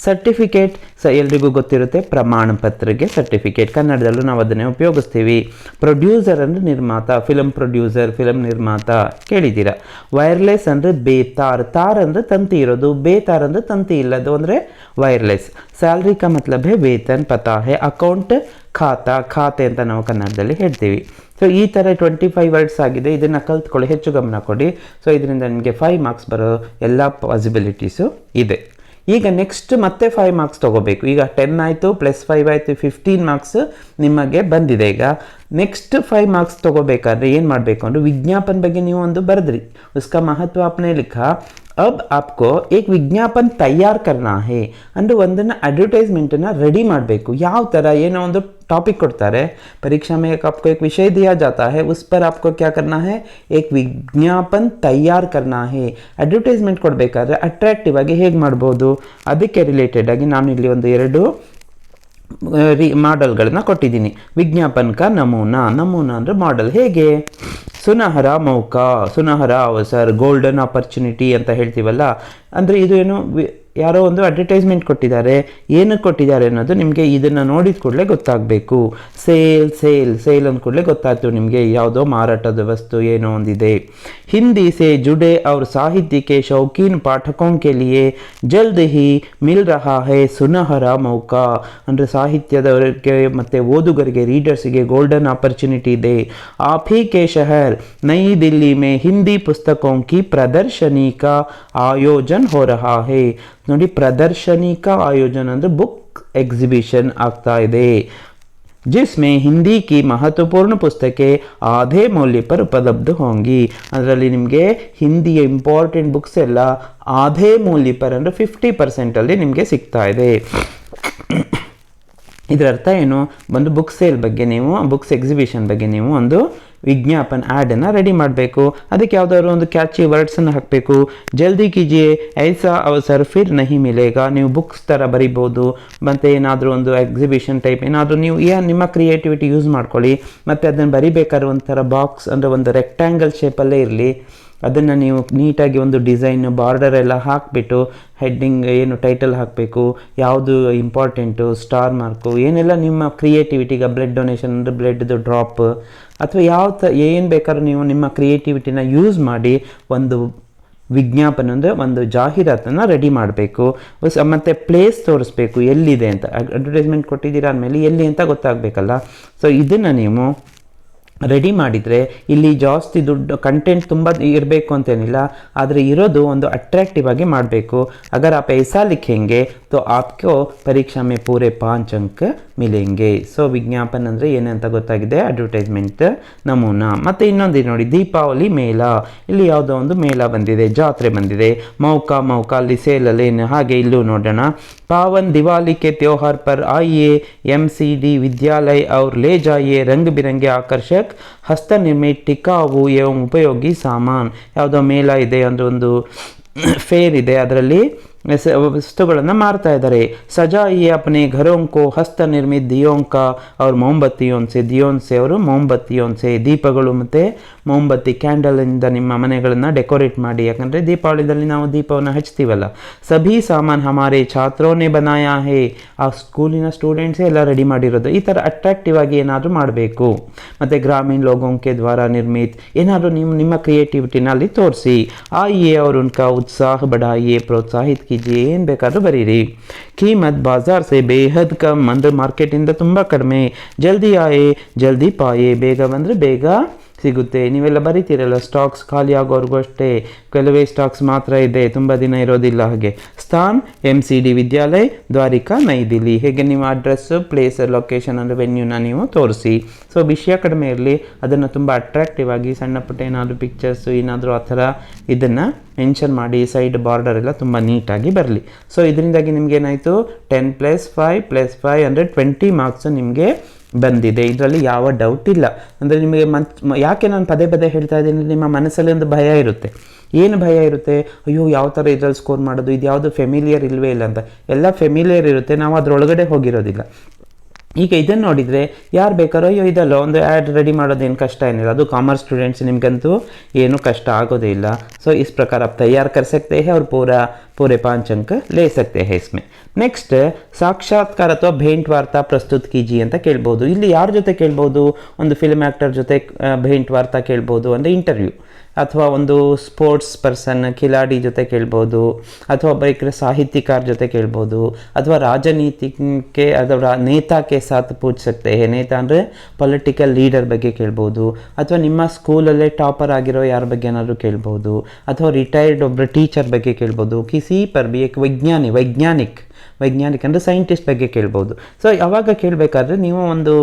ಸರ್ಟಿಫಿಕೇಟ್ ಎಲ್ರಿಗೂ ಗೊತ್ತಿರುತ್ತೆ, ಪ್ರಮಾಣ ಪತ್ರಿಗೆ ಸರ್ಟಿಫಿಕೇಟ್. ಕನ್ನಡದಲ್ಲೂ ನಾವು ಅದನ್ನೇ ಉಪಯೋಗಿಸ್ತೀವಿ. ಪ್ರೊಡ್ಯೂಸರ್ ಅಂದರೆ ನಿರ್ಮಾತ, ಫಿಲಮ್ ಪ್ರೊಡ್ಯೂಸರ್, ಫಿಲಮ್ ನಿರ್ಮಾತ ಕೇಳಿದ್ದೀರಾ. ವೈರ್ಲೆಸ್ ಅಂದರೆ ಬೇತಾರ್, ತಾರ್ ಅಂದರೆ ತಂತಿ ಇರೋದು, ಬೇತಾರ್ ಅಂದರೆ ತಂತಿ ಇಲ್ಲದು ಅಂದರೆ ವೈರ್ಲೆಸ್. ಸ್ಯಾಲ್ರಿ ಕಾ ಮತ್ಲಬ್ ಹೇ ವೇತನ್, ಪತಾ ಹೇ. ಅಕೌಂಟ್ ಖಾತೆ ಅಂತ ನಾವು ಕನ್ನಡದಲ್ಲಿ ಹೇಳ್ತೀವಿ. ಸೊ ಈ ಥರ 25 ವರ್ಡ್ಸ್ ಆಗಿದೆ. ಇದನ್ನು ಕಲ್ತ್ಕೊಳ್ಳಿ, ಹೆಚ್ಚು ಗಮನ ಕೊಡಿ. ಸೊ ಇದರಿಂದ ನಿಮಗೆ 5 ಮಾರ್ಕ್ಸ್ ಬರೋ ಎಲ್ಲ ಪಾಸಿಬಿಲಿಟೀಸು ಇದೆ. ಈಗ ನೆಕ್ಸ್ಟ್ ಮತ್ತೆ 5 ಮಾರ್ಕ್ಸ್ ತೊಗೋಬೇಕು. ಈಗ 10 ಆಯಿತು +5 ಆಯಿತು, 15 ಮಾರ್ಕ್ಸ್ ನಿಮಗೆ ಬಂದಿದೆ. ಈಗ ನೆಕ್ಸ್ಟ್ 5 ಮಾರ್ಕ್ಸ್ ತೊಗೋಬೇಕಾದ್ರೆ ಏನು ಮಾಡಬೇಕು ಅಂದರೆ, ವಿಜ್ಞಾಪನ ಬಗ್ಗೆ ನೀವು ಒಂದು ಬರೆದ್ರಿ, ಉಸ್ಕಾ ಮಹತ್ವ आपने लिखा. अब आपको एक विज्ञापन तैयार करना है ಅಂದರೆ ಒಂದನ್ನು ಅಡ್ವರ್ಟೈಸ್ಮೆಂಟನ್ನು ರೆಡಿ ಮಾಡಬೇಕು. ಯಾವ ಥರ, ಏನೋ ಒಂದು टॉपिक ಕೊಡ್ತಾರೆ परीक्षा में, आपको एक विषय दिया जाता है, उस पर आपको क्या करना है, एक विज्ञापन तैयार करना है. ಅಡ್ವರ್ಟೈಸ್ಮೆಂಟ್ ಕೊಡಬೇಕಾದ್ರೆ ಅಟ್ರಾಕ್ಟಿವ್ ಆಗಿ ಹೇಗೆ ಮಾಡ್ಬೋದು, ಅದಕ್ಕೆ ರಿಲೇಟೆಡ್ ಆಗಿ ನಾನು ಇಲ್ಲಿ ಒಂದು 2 ಮಾಡೆಲ್ಗಳನ್ನ ಕೊಟ್ಟಿದ್ದೀನಿ. ವಿಜ್ಞಾಪನ ಕಾ ನಮೂನಾ ಅಂದರೆ ಮಾಡೆಲ್. ಹೇಗೆ, ಸುನಹರ ಮೌಕಾ, ಸುನಹರ ಅವಸರ್, ಗೋಲ್ಡನ್ ಆಪರ್ಚುನಿಟಿ ಅಂತ ಹೇಳ್ತೀವಲ್ಲ. ಅಂದರೆ ಇದು ಏನು, ಯಾರೋ ಒಂದು ಅಡ್ವರ್ಟೈಸ್ಮೆಂಟ್ ಕೊಟ್ಟಿದ್ದಾರೆ, ಏನಕ್ಕೆ ಕೊಟ್ಟಿದ್ದಾರೆ ಅನ್ನೋದು ನಿಮಗೆ ಇದನ್ನು ನೋಡಿದ ಕೂಡಲೇ ಗೊತ್ತಾಗಬೇಕು. ಸೇಲ್ ಅಂದ ಕೂಡಲೇ ಗೊತ್ತಾಯ್ತು ನಿಮಗೆ ಯಾವುದೋ ಮಾರಾಟದ ವಸ್ತು ಏನೋ ಒಂದಿದೆ. ಹಿಂದಿ ಸೆ ಜುಡೆ और साहित्य के शौकीन पाठकों के लिए जल्द ही मिल रहा है सुनहरा मौका. ಅಂದರೆ ಸಾಹಿತ್ಯದವರಿಗೆ ಮತ್ತು ಓದುಗರಿಗೆ, ರೀಡರ್ಸ್ಗೆ ಗೋಲ್ಡನ್ ಆಪರ್ಚುನಿಟಿ ಇದೆ. आप ही के शहर नई दिल्ली में हिंदी पुस्तकों की प्रदर्शनी का आयोजन हो रहा है. ನೋಡಿ, ಪ್ರದರ್ಶನಿ ಕಾ ಆಯೋಜನ ಅಂದರೆ ಬುಕ್ ಎಕ್ಸಿಬಿಷನ್ ಆಗ್ತಾ ಇದೆ, जिसमें हिंदी की महत्वपूर्ण पुस्तकें आधे मूल्य पर उपलब्ध होंगी. ಅದರಲ್ಲಿ ನಿಮಗೆ ಹಿಂದಿಯ ಇಂಪಾರ್ಟೆಂಟ್ ಬುಕ್ಸ್ ಎಲ್ಲ ಆಧೆ ಮೂಲ್ಯ ಪರ್ ಅಂದರೆ 50% ಅಲ್ಲಿ ನಿಮಗೆ ಸಿಗ್ತಾ ಇದೆ. ಇದರ ಅರ್ಥ ಏನು, ಒಂದು ಬುಕ್ ಸೇಲ್ ಬಗ್ಗೆ ನೀವು, ಬುಕ್ಸ್ ಎಕ್ಸಿಬಿಷನ್ ಬಗ್ಗೆ ನೀವು ಒಂದು ವಿಜ್ಞಾಪನ ಆ್ಯಡನ್ನು ರೆಡಿ ಮಾಡಬೇಕು. ಅದಕ್ಕೆ ಯಾವುದಾದ್ರು ಒಂದು ಕ್ಯಾಚಿ ವರ್ಡ್ಸನ್ನು ಹಾಕಬೇಕು. ಜಲ್ದಿ ಕೀಜಿಯೇ ಐಸಾ ಅವಸರ್ ಫಿರ್ ನಹಿ ಮಿಲೇಗಾ. ನೀವು ಬುಕ್ಸ್ ಥರ ಬರಿಬೋದು, ಮತ್ತು ಏನಾದರೂ ಒಂದು ಎಕ್ಸಿಬಿಷನ್ ಟೈಪ್ ಏನಾದರೂ ನೀವು ನಿಮ್ಮ ಕ್ರಿಯೇಟಿವಿಟಿ ಯೂಸ್ ಮಾಡ್ಕೊಳ್ಳಿ. ಮತ್ತು ಅದನ್ನು ಬರಿಬೇಕಾದ್ರೆ ಒಂಥರ ಬಾಕ್ಸ್ ಅಂದರೆ ಒಂದು ರೆಕ್ಟ್ಯಾಂಗಲ್ ಶೇಪಲ್ಲೇ ಇರಲಿ. ಅದನ್ನು ನೀವು ನೀಟಾಗಿ ಒಂದು ಡಿಸೈನ್ ಬಾರ್ಡರ್ ಎಲ್ಲ ಹಾಕಿಬಿಟ್ಟು ಹೆಡ್ಡಿಂಗ್ ಏನು ಟೈಟಲ್ ಹಾಕಬೇಕು, ಯಾವುದು ಇಂಪಾರ್ಟೆಂಟು, ಸ್ಟಾರ್ ಮಾರ್ಕು, ಏನೆಲ್ಲ ನಿಮ್ಮ ಕ್ರಿಯೇಟಿವಿಟಿಗೆ, ಬ್ಲಡ್ ಡೊನೇಷನ್ ಅಂದರೆ ಬ್ಲಡ್ದು ಡ್ರಾಪ್ ಅಥವಾ ಏನು ಬೇಕಾದ್ರೂ ನೀವು ನಿಮ್ಮ ಕ್ರಿಯೇಟಿವಿಟಿನ ಯೂಸ್ ಮಾಡಿ ಒಂದು ವಿಜ್ಞಾಪನ ಅಂದರೆ ಒಂದು ಜಾಹೀರಾತನ್ನು ರೆಡಿ ಮಾಡಬೇಕು. ಮತ್ತು ಪ್ಲೇಸ್ ತೋರಿಸ್ಬೇಕು, ಎಲ್ಲಿದೆ ಅಂತ. ಅಡ್ವರ್ಟೈಸ್ಮೆಂಟ್ ಕೊಟ್ಟಿದ್ದೀರಾ ಅಂದಮೇಲೆ ಎಲ್ಲಿ ಅಂತ ಗೊತ್ತಾಗಬೇಕಲ್ಲ. ಸೊ ಇದನ್ನು ನೀವು ರೆಡಿ ಮಾಡಿದರೆ ಇಲ್ಲಿ ಜಾಸ್ತಿ ದುಡ್ಡು ಕಂಟೆಂಟ್ ತುಂಬ ಇರಬೇಕು ಅಂತೇನಿಲ್ಲ, ಆದರೆ ಇರೋದು ಒಂದು ಅಟ್ರಾಕ್ಟಿವ್ ಆಗಿ ಮಾಡಬೇಕು. ಅಗರ್ आप ऐसा लिखेंगे तो आपको परीक्षा में पूरे 5 अंक मिलेंगे. ಸೊ ವಿಜ್ಞಾಪನ ಅಂದರೆ ಏನಂತ ಗೊತ್ತಾಗಿದೆ, ಅಡ್ವರ್ಟೈಸ್ಮೆಂಟ್ ನಮೂನಾ. ಮತ್ತು ಇನ್ನೊಂದು ನೋಡಿ, ದೀಪಾವಳಿ ಮೇಳ. ಇಲ್ಲಿ ಯಾವುದೋ ಒಂದು ಮೇಳ ಬಂದಿದೆ, ಜಾತ್ರೆ ಬಂದಿದೆ. ಮೌಕಾ ಅಲ್ಲಿ ಸೇಲಲ್ಲಿ ಹಾಗೆ ಇಲ್ಲೂ ನೋಡೋಣ. पावन दिवाली के त्योहार पर आइए MCD विद्यालय और ले जाइए रंग बिरंगे आकर्षक हस्तनिर्मित टिकाऊ एवं उपयोगी सामान. ಯಾವುದೋ ಮೇಳ ಇದೆ ಅಂದರೆ ಒಂದು ಫೇರ್ ಇದೆ, ಅದರಲ್ಲಿ ವಸ್ತುಗಳನ್ನು ಮಾರ್ತಾ ಇದ್ದಾರೆ. ಸಜಾಯಿಯೇ ಅಪ್ನೆ ಘರೋಂ ಕೋ ಹಸ್ತ ನಿರ್ಮಿತ ದಿಯೋಂ ಕಾ ಅವ್ರ ಮೊಂಬತ್ತಿಯೋನ್ ಸೆ ಅವರು ಮೊಂಬತ್ತಿಯೋನ್ ಸೆ ದೀಪಗಳು ಮತ್ತು ಮೊಂಬತ್ತಿ ಕ್ಯಾಂಡಲಿಂದ ನಿಮ್ಮ ಮನೆಗಳನ್ನು ಡೆಕೋರೇಟ್ ಮಾಡಿ. ಯಾಕಂದರೆ ದೀಪಾವಳಿದಲ್ಲಿ ನಾವು ದೀಪವನ್ನು ಹಚ್ತೀವಲ್ಲ. ಸಭಿ ಸಾಮಾನ್ ಹಮಾರೆ ಛಾತ್ರೋನೆ ಬನಾಯಾ ಹೇ. ಆ ಸ್ಕೂಲಿನ ಸ್ಟೂಡೆಂಟ್ಸೇ ಎಲ್ಲ ರೆಡಿ ಮಾಡಿರೋದು. ಈ ಥರ ಅಟ್ರಾಕ್ಟಿವ್ ಆಗಿ ಏನಾದರೂ ಮಾಡಬೇಕು. ಮತ್ತು ಗ್ರಾಮೀಣ ಲೋಗೋಂಕೆ ದ್ವಾರ ನಿರ್ಮಿತ್ ಏನಾದರೂ ನಿಮ್ಮ ಕ್ರಿಯೇಟಿವಿಟಿನಲ್ಲಿ ತೋರಿಸಿ. ಆಯಿಯೇ ಅವ್ರ ಉನ್ಕಾ ಉತ್ಸಾಹ ಬಢಾಯಿಯೇ, ಪ್ರೋತ್ಸಾಹಿತ ಕೀಜಿಯೇ, ಏನು ಬೇಕಾದರೂ ಬರೀರಿ. ಕೀಮತ್ ಬಾಜಾರ್ ಸೆ ಬೇಹದ್ ಕಮ್ ಅಂದರೆ ಮಾರ್ಕೆಟಿಂದ ತುಂಬ ಕಡಿಮೆ. ಜಲ್ದಿ ಆಯೆ ಜಲ್ದಿ ಪಾಯೆ, ಬೇಗ ಬಂದರೆ ಬೇಗ ಸಿಗುತ್ತೆ. ನೀವೆಲ್ಲ ಬರೀತೀರಲ್ಲ ಸ್ಟಾಕ್ಸ್ ಖಾಲಿ ಆಗೋವರೆಗೂ ಅಷ್ಟೇ, ಕೆಲವೇ ಸ್ಟಾಕ್ಸ್ ಮಾತ್ರ ಇದೆ, ತುಂಬ ದಿನ ಇರೋದಿಲ್ಲ. ಹಾಗೆ ಸ್ಥಾನ್ MCD ವಿದ್ಯಾಲಯ ದ್ವಾರಿಕಾ ನೈ ದಿಲ್ಲಿ, ಹೇಗೆ ನೀವು ಅಡ್ರೆಸ್ಸು ಪ್ಲೇಸ್ ಲೊಕೇಶನ್ ಅಂದರೆ ವೆನ್ಯೂನ ನೀವು ತೋರಿಸಿ. ಸೊ ವಿಷಯ ಕಡಿಮೆ ಇರಲಿ, ಅದನ್ನು ತುಂಬ ಅಟ್ರಾಕ್ಟಿವ್ ಆಗಿ ಸಣ್ಣ ಪುಟ್ಟ ಏನಾದರೂ ಪಿಕ್ಚರ್ಸು ಏನಾದರೂ ಆ ಥರ ಇದನ್ನು ಮೆನ್ಷನ್ ಮಾಡಿ, ಸೈಡ್ ಬಾರ್ಡರ್ ಎಲ್ಲ ತುಂಬ ನೀಟಾಗಿ ಬರಲಿ. ಸೊ ಇದರಿಂದಾಗಿ ನಿಮಗೇನಾಯಿತು 10+5+5 ಅಂದರೆ 20 ಮಾರ್ಕ್ಸು ನಿಮಗೆ ಬಂದಿದೆ. ಇದರಲ್ಲಿ ಯಾವ ಡೌಟ್ ಇಲ್ಲ. ಅಂದರೆ ನಿಮಗೆ ಯಾಕೆ ನಾನು ಪದೇ ಪದೇ ಹೇಳ್ತಾ ಇದ್ದೀನಿ, ನಿಮ್ಮ ಮನಸ್ಸಲ್ಲಿ ಒಂದು ಭಯ ಇರುತ್ತೆ. ಏನು ಭಯ ಇರುತ್ತೆ? ಅಯ್ಯೋ ಯಾವ ಥರ ಇದರಲ್ಲಿ ಸ್ಕೋರ್ ಮಾಡೋದು, ಇದು ಯಾವುದು ಫೆಮಿಲಿಯರ್ ಇಲ್ಲವೇ ಇಲ್ಲ ಅಂತ. ಎಲ್ಲ ಫೆಮಿಲಿಯರ್ ಇರುತ್ತೆ, ನಾವು ಅದರೊಳಗಡೆ ಹೋಗಿರೋದಿಲ್ಲ. ಈಗ ಇದನ್ನು ನೋಡಿದರೆ ಯಾರು ಬೇಕಾರೋ ಅಯ್ಯೋ ಇದಲ್ಲ ಒಂದು ಆ್ಯಡ್ ರೆಡಿ ಮಾಡೋದೇನು ಕಷ್ಟ ಏನಿಲ್ಲ, ಅದು ಕಾಮರ್ಸ್ ಸ್ಟೂಡೆಂಟ್ಸ್ ನಿಮಗಂತೂ ಏನು ಕಷ್ಟ ಆಗೋದೇ ಇಲ್ಲ. ಸೊ इस प्रकार आप तैयार कर सकते हैं और पूरे 5 अंक ले सकते हैं इसमें. ನೆಕ್ಸ್ಟ್ ಸಾಕ್ಷಾತ್ಕಾರ ಅಥವಾ ಭೇಂಟ್ ವಾರ್ತಾ ಪ್ರಸ್ತುತ್ ಕೀಜಿ ಅಂತ ಕೇಳ್ಬೋದು. ಇಲ್ಲಿ ಯಾರ ಜೊತೆ ಕೇಳ್ಬೋದು? ಒಂದು ಫಿಲ್ಮ್ ಆ್ಯಕ್ಟರ್ ಜೊತೆ ಭೇಂಟ್ ವಾರ್ತಾ ಕೇಳ್ಬೋದು, ಅಂದರೆ ಇಂಟರ್ವ್ಯೂ. ಅಥವಾ ಒಂದು ಸ್ಪೋರ್ಟ್ಸ್ ಪರ್ಸನ್ ಖಿಲಾಡಿ ಜೊತೆ ಕೇಳ್ಬೋದು, ಅಥವಾ ಒಬ್ಬ ಸಾಹಿತ್ಯಕಾರ ಜೊತೆ ಕೇಳ್ಬೋದು, ಅಥವಾ ರಾಜನೀತಿಗೆ ಅಥವಾ ನೇತಾಕ್ಕೆ ಸಾಥ್ ಪೂಛ್ ಸಕ್ತೆ ಹೇ. ನೇತಾ ಅಂದರೆ ಪೊಲಿಟಿಕಲ್ ಲೀಡರ್ ಬಗ್ಗೆ ಕೇಳ್ಬೋದು, ಅಥವಾ ನಿಮ್ಮ ಸ್ಕೂಲಲ್ಲೇ ಟಾಪರ್ ಆಗಿರೋ ಯಾರ ಬಗ್ಗೆ ಏನಾದರೂ ಕೇಳ್ಬೋದು, ಅಥವಾ ರಿಟೈರ್ಡ್ ಒಬ್ಬರ ಟೀಚರ್ ಬಗ್ಗೆ ಕೇಳ್ಬೋದು. ಕಿಸಿ ಪರ್ ಬಿ ಏಕ್ ವೈಜ್ಞಾನಿಕ್ ಅಂದರೆ ಸೈಂಟಿಸ್ಟ್ ಬಗ್ಗೆ ಕೇಳ್ಬೋದು. ಸೊ ಅವಾಗ ಕೇಳಬೇಕಾದ್ರೆ ನೀವು ಒಂದು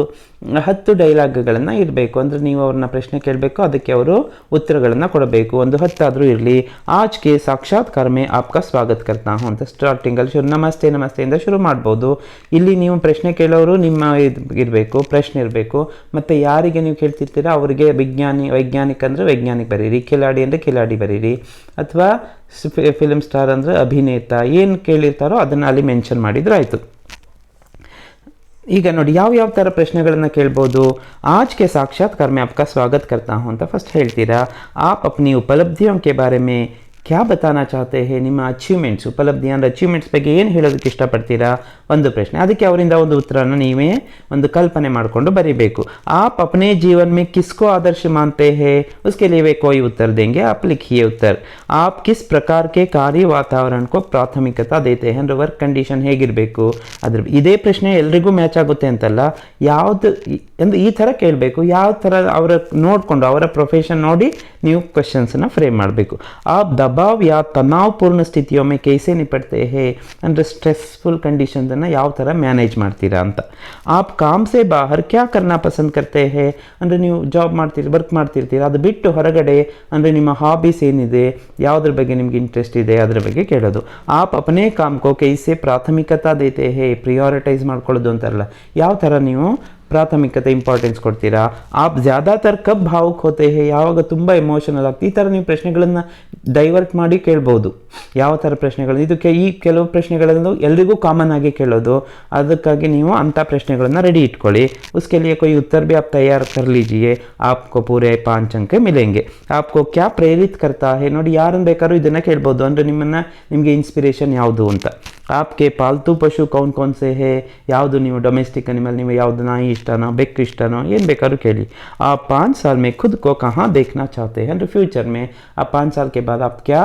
10 ಡೈಲಾಗ್ಗಳನ್ನು ಇರಬೇಕು. ಅಂದರೆ ನೀವು ಅವ್ರನ್ನ ಪ್ರಶ್ನೆ ಕೇಳಬೇಕು, ಅದಕ್ಕೆ ಅವರು ಉತ್ತರಗಳನ್ನು ಕೊಡಬೇಕು. ಒಂದು 10 ಆದರೂ ಇರಲಿ. ಆಜ್ ಕೆ ಸಾಕ್ಷಾತ್ಕಾರ ಮೇ ಆಪ್ಕಾ ಸ್ವಾಗತ ಕರ್ತಾ ಹೂँ ಅಂತ ಸ್ಟಾರ್ಟಿಂಗಲ್ಲಿ ನಮಸ್ತೆಯಿಂದ ಶುರು ಮಾಡ್ಬೋದು. ಇಲ್ಲಿ ನೀವು ಪ್ರಶ್ನೆ ಕೇಳೋರು ನಿಮ್ಮ ಇರಬೇಕು, ಪ್ರಶ್ನೆ ಇರಬೇಕು. ಮತ್ತು ಯಾರಿಗೆ ನೀವು ಕೇಳ್ತಿರ್ತೀರ ಅವರಿಗೆ ವೈಜ್ಞಾನಿಕ ಅಂದರೆ ವೈಜ್ಞಾನಿಕ ಬರೀರಿ, ಖಿಲಾಡಿ ಅಂದರೆ ಖಿಲಾಡಿ ಬರೀರಿ, ಅಥವಾ ಫಿಲ್ಮ್ ಸ್ಟಾರ್ ಅಂದರೆ ಅಭಿನೇತ, ಏನು ಕೇಳಿರ್ತಾರೋ ಅದನ್ನು ಅಲ್ಲಿ ಮೆನ್ಷನ್ ಮಾಡಿದ್ರೆ ಆಯಿತು. ಈಗ ನೋಡಿ ಯಾವ ಥರ ಪ್ರಶ್ನೆಗಳನ್ನು ಕೇಳ್ಬೋದು. आज के साक्षात्कार में आपका स्वागत करता हूँ ಅಂತ ಫಸ್ಟ್ ಹೇಳ್ತೀರಾ. आप अपनी उपलब्धियों के बारे में क्या बताना चाहते हैं? ನಿಮ್ಮ ಅಚೀವ್ಮೆಂಟ್ಸ್, ಉಪಲಬ್ಧಿ ಅಂದರೆ ಅಚೀವ್ಮೆಂಟ್ಸ್ ಬಗ್ಗೆ ಏನು ಹೇಳೋದಕ್ಕೆ ಇಷ್ಟಪಡ್ತೀರಾ? ಒಂದು ಪ್ರಶ್ನೆ. ಅದಕ್ಕೆ ಅವರಿಂದ ಒಂದು ಉತ್ತರನ ನೀವೇ ಒಂದು ಕಲ್ಪನೆ ಮಾಡಿಕೊಂಡು ಬರೀಬೇಕು. आप अपने जीवन में किसको आदर्श मानते हैं? उसके लिए वे कोई उत्तर देंगे, आप लिखिए उत्तर. आप किस प्रकार के कार्य वातावरण को ಪ್ರಾಥಮಿಕತಾ ದೇತೆ हैं? ಅಂದರೆ ವರ್ಕ್ ಕಂಡೀಷನ್ ಹೇಗಿರಬೇಕು? ಅದ್ರ ಇದೇ ಪ್ರಶ್ನೆ ಎಲ್ರಿಗೂ ಮ್ಯಾಚ್ ಆಗುತ್ತೆ ಅಂತಲ್ಲ, ಯಾವುದು ಅಂದರೆ ಈ ಥರ ಕೇಳಬೇಕು. ಯಾವ ಥರ ಅವರ ನೋಡಿಕೊಂಡು ಅವರ ಪ್ರೊಫೆಷನ್ ನೋಡಿ ನೀವು ಕ್ವೆಶನ್ಸನ್ನು ಫ್ರೇಮ್ ಮಾಡಬೇಕು. आप दबाव या तनावपूर्ण स्थितियों में कैसे निपटते हैं? ಅಂದರೆ ಸ್ಟ್ರೆಸ್ಫುಲ್ ಕಂಡೀಷನ್ಸನ್ನು ಯಾವ ಥರ ಮ್ಯಾನೇಜ್ ಮಾಡ್ತೀರಾ ಅಂತ. आप काम से बाहर क्या करना पसंद करते हैं? ಅಂದರೆ ನೀವು ವರ್ಕ್ ಮಾಡ್ತಿರ್ತೀರ, ಅದು ಬಿಟ್ಟು ಹೊರಗಡೆ ಅಂದರೆ ನಿಮ್ಮ ಹಾಬೀಸ್ ಏನಿದೆ, ಯಾವುದ್ರ ಬಗ್ಗೆ ನಿಮ್ಗೆ ಇಂಟ್ರೆಸ್ಟ್ ಇದೆ ಅದರ ಬಗ್ಗೆ ಕೇಳೋದು. आप अपने काम को कैसे ಪ್ರಾಥಮಿಕತಾ ದೇತೆ ಹೇ? ಪ್ರಿಯಾರಿಟೈಸ್ ಮಾಡ್ಕೊಳ್ಳೋದು ಅಂತಾರಲ್ಲ, ಯಾವ ಥರ ನೀವು ಪ್ರಾಥಮಿಕತೆ ಇಂಪಾರ್ಟೆನ್ಸ್ ಕೊಡ್ತೀರಾ. ಆಪ್ ಜ್ಯಾದಾತರ್ ಕಬ್ ಭಾವುಕ್ ಹೋತೆ ಹೇ? ಯಾವಾಗ ತುಂಬ ಎಮೋಷನಲ್ ಆಗ್ತದೆ. ಈ ಥರ ನೀವು ಪ್ರಶ್ನೆಗಳನ್ನು ಡೈವರ್ಟ್ ಮಾಡಿ ಕೇಳ್ಬೋದು. ಯಾವ ಥರ ಪ್ರಶ್ನೆಗಳು ಇದಕ್ಕೆ ಈ ಕೆಲವು ಪ್ರಶ್ನೆಗಳನ್ನು ಎಲ್ರಿಗೂ ಕಾಮನ್ ಆಗಿ ಕೇಳೋದು, ಅದಕ್ಕಾಗಿ ನೀವು ಅಂಥ ಪ್ರಶ್ನೆಗಳನ್ನು ರೆಡಿ ಇಟ್ಕೊಳ್ಳಿ. उसके लिए कोई उत्तर भी आप तैयार कर लीजिए, आपको पूरे 5 अंक मिलेंगे. आपको क्या प्रेरित करता है? ನೋಡಿ ಯಾರನ್ನು ಬೇಕಾದ್ರೂ ಇದನ್ನು ಕೇಳ್ಬೋದು. ಅಂದರೆ ನಿಮಗೆ ಇನ್ಸ್ಪಿರೇಷನ್ ಯಾವುದು ಅಂತ. आपके पालतू पशु कौन से है? ಯಾವುದು ನೀವು ಡೊಮೆಸ್ಟಿಕ್ ಅನಿಮಲ್, ನೀವು ಯಾವುದು ನಾಯಿ ಇಷ್ಟನೋ ಬೆಕ್ಕು ಇಷ್ಟನೋ ಏನು ಬೇಕಾದ್ರೂ ಕೇಳಿ. आप 5 साल में खुद को कहाँ देखना चाहते हैं? ಅಂದರೆ ಫ್ಯೂಚರ್ में आप 5 साल के बाद आप क्या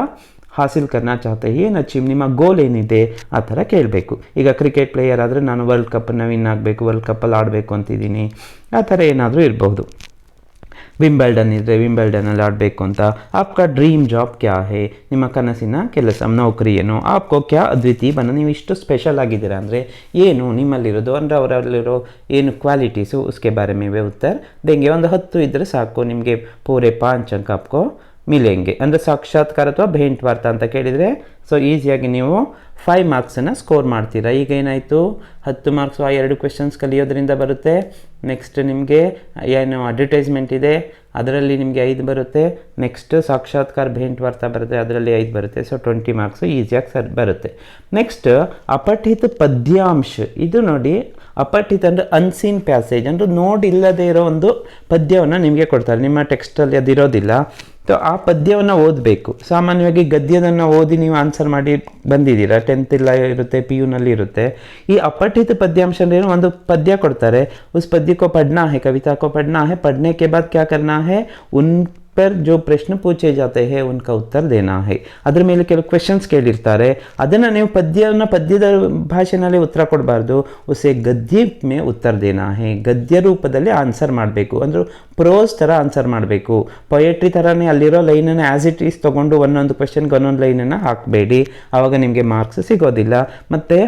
ಹಾಸಿಲ್ ಕರ್ನಾ ಚಾಹತೆ, ಏನು ಅಚೀವ್, ನಿಮ್ಮ ಗೋಲ್ ಏನಿದೆ ಆ ಥರ ಕೇಳಬೇಕು. ಈಗ ಕ್ರಿಕೆಟ್ ಪ್ಲೇಯರ್ ಆದರೆ ನಾನು ವರ್ಲ್ಡ್ ಕಪ್ಪನ್ನು ವಿನ್ ಆಗಬೇಕು, ವರ್ಲ್ಡ್ ಕಪ್ಪಲ್ಲಿ ಆಡಬೇಕು ಅಂತಿದ್ದೀನಿ, ಆ ಥರ ಏನಾದರೂ ಇರಬಹುದು. ವಿಂಬಲ್ಡನ್ ಇದ್ದರೆ ವಿಂಬಲ್ಡನಲ್ಲಿ ಆಡಬೇಕು ಅಂತ. ಆಪ್ಕಾ ಡ್ರೀಮ್ ಜಾಬ್ ಕ್ಯಾ ಹೇ? ನಿಮ್ಮ ಕನಸಿನ ಕೆಲಸ ನೌಕರಿ ಏನು? ಆಪ್ಕೋ ಕ್ಯಾ ಅದ್ವಿತೀಯ ಬನ್ನ? ನೀವು ಇಷ್ಟು ಸ್ಪೆಷಲ್ ಆಗಿದ್ದೀರಾ ಅಂದರೆ ಏನು ನಿಮ್ಮಲ್ಲಿರೋದು, ಅಂದರೆ ಅವರಲ್ಲಿರೋ ಏನು ಕ್ವಾಲಿಟೀಸು, ಉಸ್ಕೆ ಬಾರೆ ಮೇ ವೇ ಉತ್ತರ ದೇಂಗೆ. ಒಂದು 10 ಇದ್ದರೆ ಸಾಕು, ನಿಮಗೆ ಪೂರೆ 5 ಅಂಕ ಆಪ್ಕೋ ಮಿಲೆಂಗೆ. ಅಂದರೆ ಸಾಕ್ಷಾತ್ಕಾರ ಅಥವಾ ಭೇಂಟ್ ವಾರ್ತಾ ಅಂತ ಕೇಳಿದರೆ ಸೊ ಈಸಿಯಾಗಿ ನೀವು 5 ಮಾರ್ಕ್ಸನ್ನು ಸ್ಕೋರ್ ಮಾಡ್ತೀರಾ. ಈಗ ಏನಾಯಿತು, 10 ಮಾರ್ಕ್ಸು ಆ 2 ಕ್ವೆಶನ್ಸ್ ಕಲಿಯೋದ್ರಿಂದ ಬರುತ್ತೆ. ನೆಕ್ಸ್ಟ್ ನಿಮಗೆ ಏನು ಅಡ್ವರ್ಟೈಸ್ಮೆಂಟ್ ಇದೆ ಅದರಲ್ಲಿ ನಿಮಗೆ 5 ಬರುತ್ತೆ. ನೆಕ್ಸ್ಟ್ ಸಾಕ್ಷಾತ್ಕಾರ ಭೇಂಟ್ ವಾರ್ತಾ ಬರುತ್ತೆ, ಅದರಲ್ಲಿ 5 ಬರುತ್ತೆ. ಸೊ 20 ಮಾರ್ಕ್ಸು ಈಸಿಯಾಗಿ ಬರುತ್ತೆ. ನೆಕ್ಸ್ಟ್ ಅಪಠಿತ ಪದ್ಯಾಂಶ. ಇದು ನೋಡಿ, ಅಪಠಿತ ಅಂದರೆ ಅನ್ಸೀನ್ ಪ್ಯಾಸೇಜ್, ಅಂದರೆ ನೋಡಿಲ್ಲದೆ ಇರೋ ಒಂದು ಪದ್ಯವನ್ನು ನಿಮಗೆ ಕೊಡ್ತಾರೆ. ನಿಮ್ಮ ಟೆಕ್ಸ್ಟಲ್ಲಿ ಅದಿರೋದಿಲ್ಲ. ಸೊ ಆ ಪದ್ಯವನ್ನು ಓದಬೇಕು. ಸಾಮಾನ್ಯವಾಗಿ ಗದ್ಯದನ್ನು ಓದಿ ನೀವು ಆನ್ಸರ್ ಮಾಡಿ ಬಂದಿದ್ದೀರಾ, 10th ಇಲ್ಲ ಇರುತ್ತೆ, PUನಲ್ಲಿ ಇರುತ್ತೆ. ಈ ಅಪಠಿತ ಪದ್ಯಾಂಶ ಅಂದರೆ ಒಂದು ಪದ್ಯ ಕೊಡ್ತಾರೆ, ಉಸ್ ಪದ್ಯ ಕೋ ಪढ़ना है, कविता को पढ़ना है, पढ़ने के बाद क्या करना है, उन पर जो प्रश्न पूछे जाते हैं उनका उत्तर देना है. ಅದರ ಮೇಲೆ ಕೆಲವು ಕ್ವೆಶ್ಚನ್ಸ್ ಕೇಳಿರ್ತಾರೆ, ಅದನ್ನು ನೀವು ಪದ್ಯದ ಭಾಷೆನಲ್ಲಿ ಉತ್ತರ ಕೊಡಬಾರ್ದು. ಉಸೆ ಗದ್ಯ ಮೇ ಉತ್ತರ ದೇನಾ ಹೈ, ಗದ್ಯ ರೂಪದಲ್ಲಿ ಆನ್ಸರ್ ಮಾಡಬೇಕು. ಅಂದ್ರೆ ಪ್ರೋಸ್ ಥರ ಆನ್ಸರ್ ಮಾಡಬೇಕು. ಪೊಯೆಟ್ರಿ ಥರನೇ ಅಲ್ಲಿರೋ ಲೈನನ್ನು ಆ್ಯಸ್ ಇಟ್ ಈಸ್ ತೊಗೊಂಡು ಒಂದೊಂದು ಕ್ವೆಶ್ಚನ್ಗೆ ಒಂದೊಂದು ಲೈನನ್ನು ಹಾಕಬೇಡಿ, ಆವಾಗ ನಿಮಗೆ ಮಾರ್ಕ್ಸ್ ಸಿಗೋದಿಲ್ಲ. ಮತ್ತು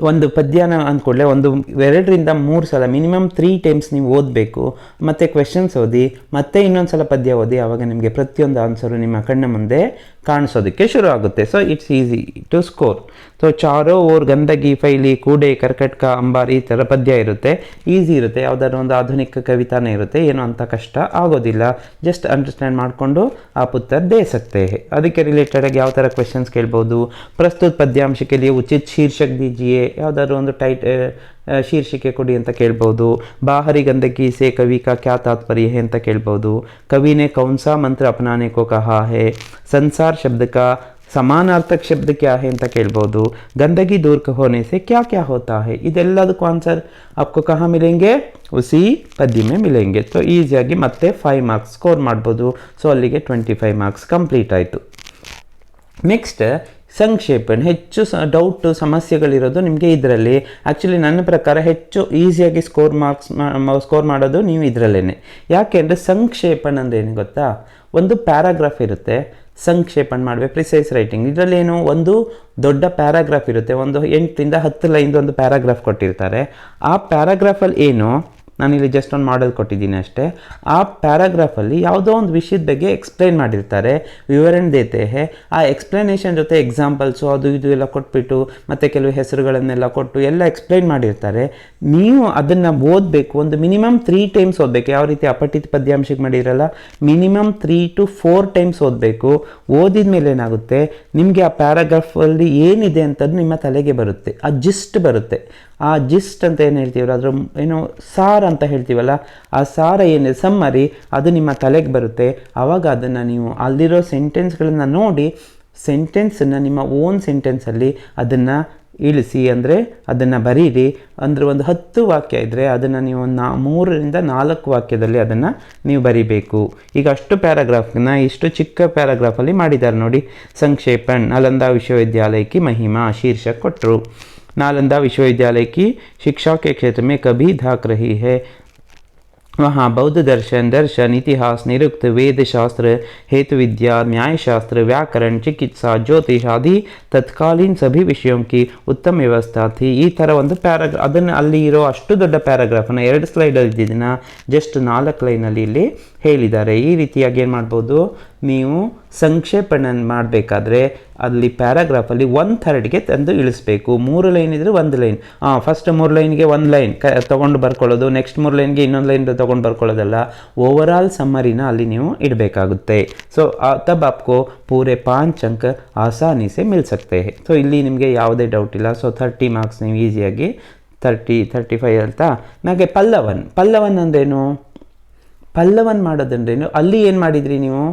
ಒಂದು ಪದ್ಯನ ಅಂದ್ಕೊಳ್ಳೆ ಒಂದು 2ರಿಂದ 3 ಸಲ ಮಿನಿಮಮ್ 3 ಟೈಮ್ಸ್ ನೀವು ಓದಬೇಕು. ಮತ್ತು ಕ್ವೆಶನ್ಸ್ ಓದಿ, ಮತ್ತೆ ಇನ್ನೊಂದು ಸಲ ಪದ್ಯ ಓದಿ, ಆವಾಗ ನಿಮಗೆ ಪ್ರತಿಯೊಂದು ಆನ್ಸರು ನಿಮ್ಮ ಕಣ್ಣ ಮುಂದೆ ಕಾಣಿಸೋದಕ್ಕೆ ಶುರು ಆಗುತ್ತೆ. So it's easy to score. So ಚಾರೋ ಓರ್ ಗಂದಗಿ ಫೈಲಿ ಕೂಡೆ ಕರ್ಕಟ್ಕ ಅಂಬಾರಿ ಈ ಥರ ಪದ್ಯ ಇರುತ್ತೆ, ಈಸಿ ಇರುತ್ತೆ. ಯಾವುದಾದ್ರು ಒಂದು ಆಧುನಿಕ ಕವಿತಾನೇ ಇರುತ್ತೆ, ಏನೋ ಅಂತ ಕಷ್ಟ ಆಗೋದಿಲ್ಲ. ಜಸ್ಟ್ ಅಂಡರ್ಸ್ಟ್ಯಾಂಡ್ ಮಾಡಿಕೊಂಡು आप उत्तर दे सकते हैं. ಅದಕ್ಕೆ ರಿಲೇಟೆಡ್ ಆಗಿ ಯಾವ ಥರ ಕ್ವೆಶನ್ಸ್ ಕೇಳ್ಬೋದು, ಪ್ರಸ್ತುತ ಪದ್ಯಾಂಶಕ್ಕೆ लिए ಉಚಿತ ಶೀರ್ಷಕ್ दीजिए, ಯಾವುದಾದ್ರು ಒಂದು ಶೀರ್ಷಿಕೆ ಕೊಡಿ ಅಂತ ಕೇಳ್ಬೋದು. ಬಾಹರಿ ಗಂದಗಿ ಸೆ ಕವಿ ಕಾ ಕ್ಯಾ ತಾತ್ಪರ್ಯ है ಅಂತ ಕೇಳ್ಬೋದು. ಕವಿ ने कौन सा मंत्र अपनाने को कहा है, संसार शब्द का समानार्थक शब्द क्या है ಅಂತ ಕೇಳ್ಬೋದು. गंदगी दूर होने से क्या क्या होता है, ಇದೆಲ್ಲದಕ್ಕೂ ಆನ್ಸರ್ आपको कहाँ मिलेंगे, उसी पद्य में मिलेंगे. तो ಈಸಿಯಾಗಿ ಮತ್ತೆ 5 ಮಾರ್ಕ್ಸ್ ಸ್ಕೋರ್ ಮಾಡ್ಬೋದು. ಸೊ ಅಲ್ಲಿಗೆ 25 ಮಾರ್ಕ್ಸ್ ಕಂಪ್ಲೀಟ್ ಆಯಿತು. ನೆಕ್ಸ್ಟ್ ಸಂಕ್ಷೇಪಣೆ. ಹೆಚ್ಚು ಡೌಟ್ ಸಮಸ್ಯೆಗಳಿರೋದು ನಿಮಗೆ ಇದರಲ್ಲಿ. ಆ್ಯಕ್ಚುಲಿ ನನ್ನ ಪ್ರಕಾರ ಹೆಚ್ಚು ಈಸಿಯಾಗಿ ಸ್ಕೋರ್ ಮಾಡೋದು ನೀವು ಇದರಲ್ಲೇ. ಯಾಕೆಂದರೆ ಸಂಕ್ಷೇಪಣ ಅಂದರೆ ಏನು ಗೊತ್ತಾ, ಒಂದು ಪ್ಯಾರಾಗ್ರಾಫ್ ಇರುತ್ತೆ, ಸಂಕ್ಷೇಪಣೆ ಮಾಡಬೇಕು, ಪ್ರಿಸೈಸ್ ರೈಟಿಂಗ್. ಇದರಲ್ಲೇನು ಒಂದು ದೊಡ್ಡ ಪ್ಯಾರಾಗ್ರಾಫ್ ಇರುತ್ತೆ, ಒಂದು 8ರಿಂದ 10 ಲೈನ್ದು ಒಂದು ಪ್ಯಾರಾಗ್ರಾಫ್ ಕೊಟ್ಟಿರ್ತಾರೆ. ಆ ಪ್ಯಾರಾಗ್ರಾಫಲ್ಲಿ ಏನು, ನಾನಿಲ್ಲಿ ಜಸ್ಟ್ ಒಂದು ಮಾಡೆಲ್ ಕೊಟ್ಟಿದ್ದೀನಿ ಅಷ್ಟೇ. ಆ ಪ್ಯಾರಾಗ್ರಾಫಲ್ಲಿ ಯಾವುದೋ ಒಂದು ವಿಷಯದ ಬಗ್ಗೆ ಎಕ್ಸ್ಪ್ಲೈನ್ ಮಾಡಿರ್ತಾರೆ, ವಿವರಣೆ ದೇತೆ ಹೇ. ಆ ಎಕ್ಸ್ಪ್ಲನೇಷನ್ ಜೊತೆ ಎಕ್ಸಾಂಪಲ್ಸು ಅದು ಇದು ಎಲ್ಲ ಕೊಟ್ಬಿಟ್ಟು ಮತ್ತು ಕೆಲವು ಹೆಸರುಗಳನ್ನೆಲ್ಲ ಕೊಟ್ಟು ಎಲ್ಲ ಎಕ್ಸ್ಪ್ಲೈನ್ ಮಾಡಿರ್ತಾರೆ. ನೀವು ಅದನ್ನು ಓದಬೇಕು, ಒಂದು ಮಿನಿಮಮ್ 3 ಟೈಮ್ಸ್ ಓದಬೇಕು. ಯಾವ ರೀತಿ ಅಪಠಿತ ಪದ್ಯಾಂಶಕ್ಕೆ ಮಾಡಿರಲ್ಲ, ಮಿನಿಮಮ್ 3 to 4 ಟೈಮ್ಸ್ ಓದಬೇಕು. ಓದಿದ ಮೇಲೆ ಏನಾಗುತ್ತೆ, ನಿಮಗೆ ಆ ಪ್ಯಾರಾಗ್ರಾಫಲ್ಲಿ ಏನಿದೆ ಅಂತದ್ದು ನಿಮ್ಮ ತಲೆಗೆ ಬರುತ್ತೆ, ಆ ಜಿಸ್ಟ್ ಬರುತ್ತೆ. ಆ ಜಿಸ್ಟ್ ಅಂತ ಏನು ಹೇಳ್ತೀವಲ್ಲ, ಅದರ ಏನೋ ಸಾರ ಅಂತ ಹೇಳ್ತೀವಲ್ಲ, ಆ ಸಾರ ಏನಿದೆ ಸಮ್ಮರಿ, ಅದು ನಿಮ್ಮ ತಲೆಗೆ ಬರುತ್ತೆ. ಆವಾಗ ಅದನ್ನು ನೀವು ಅಲ್ಲಿರೋ ಸೆಂಟೆನ್ಸ್ಗಳನ್ನು ನೋಡಿ, ಸೆಂಟೆನ್ಸನ್ನು ನಿಮ್ಮ ಓನ್ ಸೆಂಟೆನ್ಸಲ್ಲಿ ಅದನ್ನು ಇಳಿಸಿ, ಅಂದರೆ ಅದನ್ನು ಬರೀರಿ. ಅಂದರೆ ಒಂದು 10 ವಾಕ್ಯ ಇದ್ದರೆ ಅದನ್ನು ನೀವು 3ರಿಂದ 4 ವಾಕ್ಯದಲ್ಲಿ ಅದನ್ನು ನೀವು ಬರಿಬೇಕು. ಈಗ ಅಷ್ಟು ಪ್ಯಾರಾಗ್ರಾಫ್ನ ಇಷ್ಟು ಚಿಕ್ಕ ಪ್ಯಾರಾಗ್ರಾಫಲ್ಲಿ ಮಾಡಿದ್ದಾರೆ ನೋಡಿ. ಸಂಕ್ಷೇಪಣ್ नालंदा विश्वविद्यालय की महिमा शीर्षक ಕೊಟ್ಟರು. नालंदा विश्वविद्यालय की शिक्षा के क्षेत्र में कभी धाक रही है, वहाँ बौद्ध दर्शन, इतिहास, निरुक्त, वेद शास्त्र, हेतु विद्या, न्यायशास्त्र, व्याकरण, चिकित्सा, ज्योतिष आदि तत्कालीन सभी विषयों की उत्तम व्यवस्था थी. ಈ ಥರ ಒಂದು ಪ್ಯಾರಾಗ್ರಾಫ್, ಅದನ್ನು ಅಲ್ಲಿ ಇರೋ ಅಷ್ಟು ದೊಡ್ಡ ಪ್ಯಾರಾಗ್ರಾಫನ್ನು 2 ಸ್ಲೈಡಲ್ಲಿ ಇದ್ದಿದ್ದನ್ನು ಜಸ್ಟ್ 4 ಲೈನಲ್ಲಿ ಇಲ್ಲಿ ಹೇಳಿದ್ದಾರೆ. ಈ ರೀತಿಯಾಗಿ ಏನು ಮಾಡ್ಬೋದು, ನೀವು ಸಂಕ್ಷೇಪಣೆ ಮಾಡಬೇಕಾದ್ರೆ ಅಲ್ಲಿ ಪ್ಯಾರಾಗ್ರಾಫಲ್ಲಿ 1/3ಗೆ ತಂದು ಇಳಿಸ್ಬೇಕು. 3 ಲೈನ್ ಇದ್ದರೆ 1 ಲೈನ್, ಫಸ್ಟ್ 3 ಲೈನ್ಗೆ 1 ಲೈನ್ ತೊಗೊಂಡು ಬರ್ಕೊಳ್ಳೋದು, ನೆಕ್ಸ್ಟ್ 3 ಲೈನ್ಗೆ ಇನ್ನೊಂದು ಲೈನ್ ತೊಗೊಂಡು ಬರ್ಕೊಳ್ಳೋದಲ್ಲ, ಓವರಾಲ್ ಸಮ್ಮರಿನ ಅಲ್ಲಿ ನೀವು ಇಡಬೇಕಾಗುತ್ತೆ. ಸೊ ತಬ್ ಆಪ್ಕೋ ಪೂರೆ 5 ಅಂಕ ಆಸಾನಿ ಸೆ ಮಿಲ್ ಸಕ್ತೆ ಹೈ. ಸೊ ಇಲ್ಲಿ ನಿಮಗೆ ಯಾವುದೇ ಡೌಟ್ ಇಲ್ಲ. ಸೊ 30 ಮಾರ್ಕ್ಸ್ ನೀವು ಈಸಿಯಾಗಿ 35 ಅಂತ. ನನಗೆ ಪಲ್ಲವನ್ ಅಂದ್ರೇನು, ಪಲ್ಲವನ್ ಮಾಡೋದಂದ್ರೇನು, ಅಲ್ಲಿ ಏನು ಮಾಡಿದ್ರಿ ನೀವು,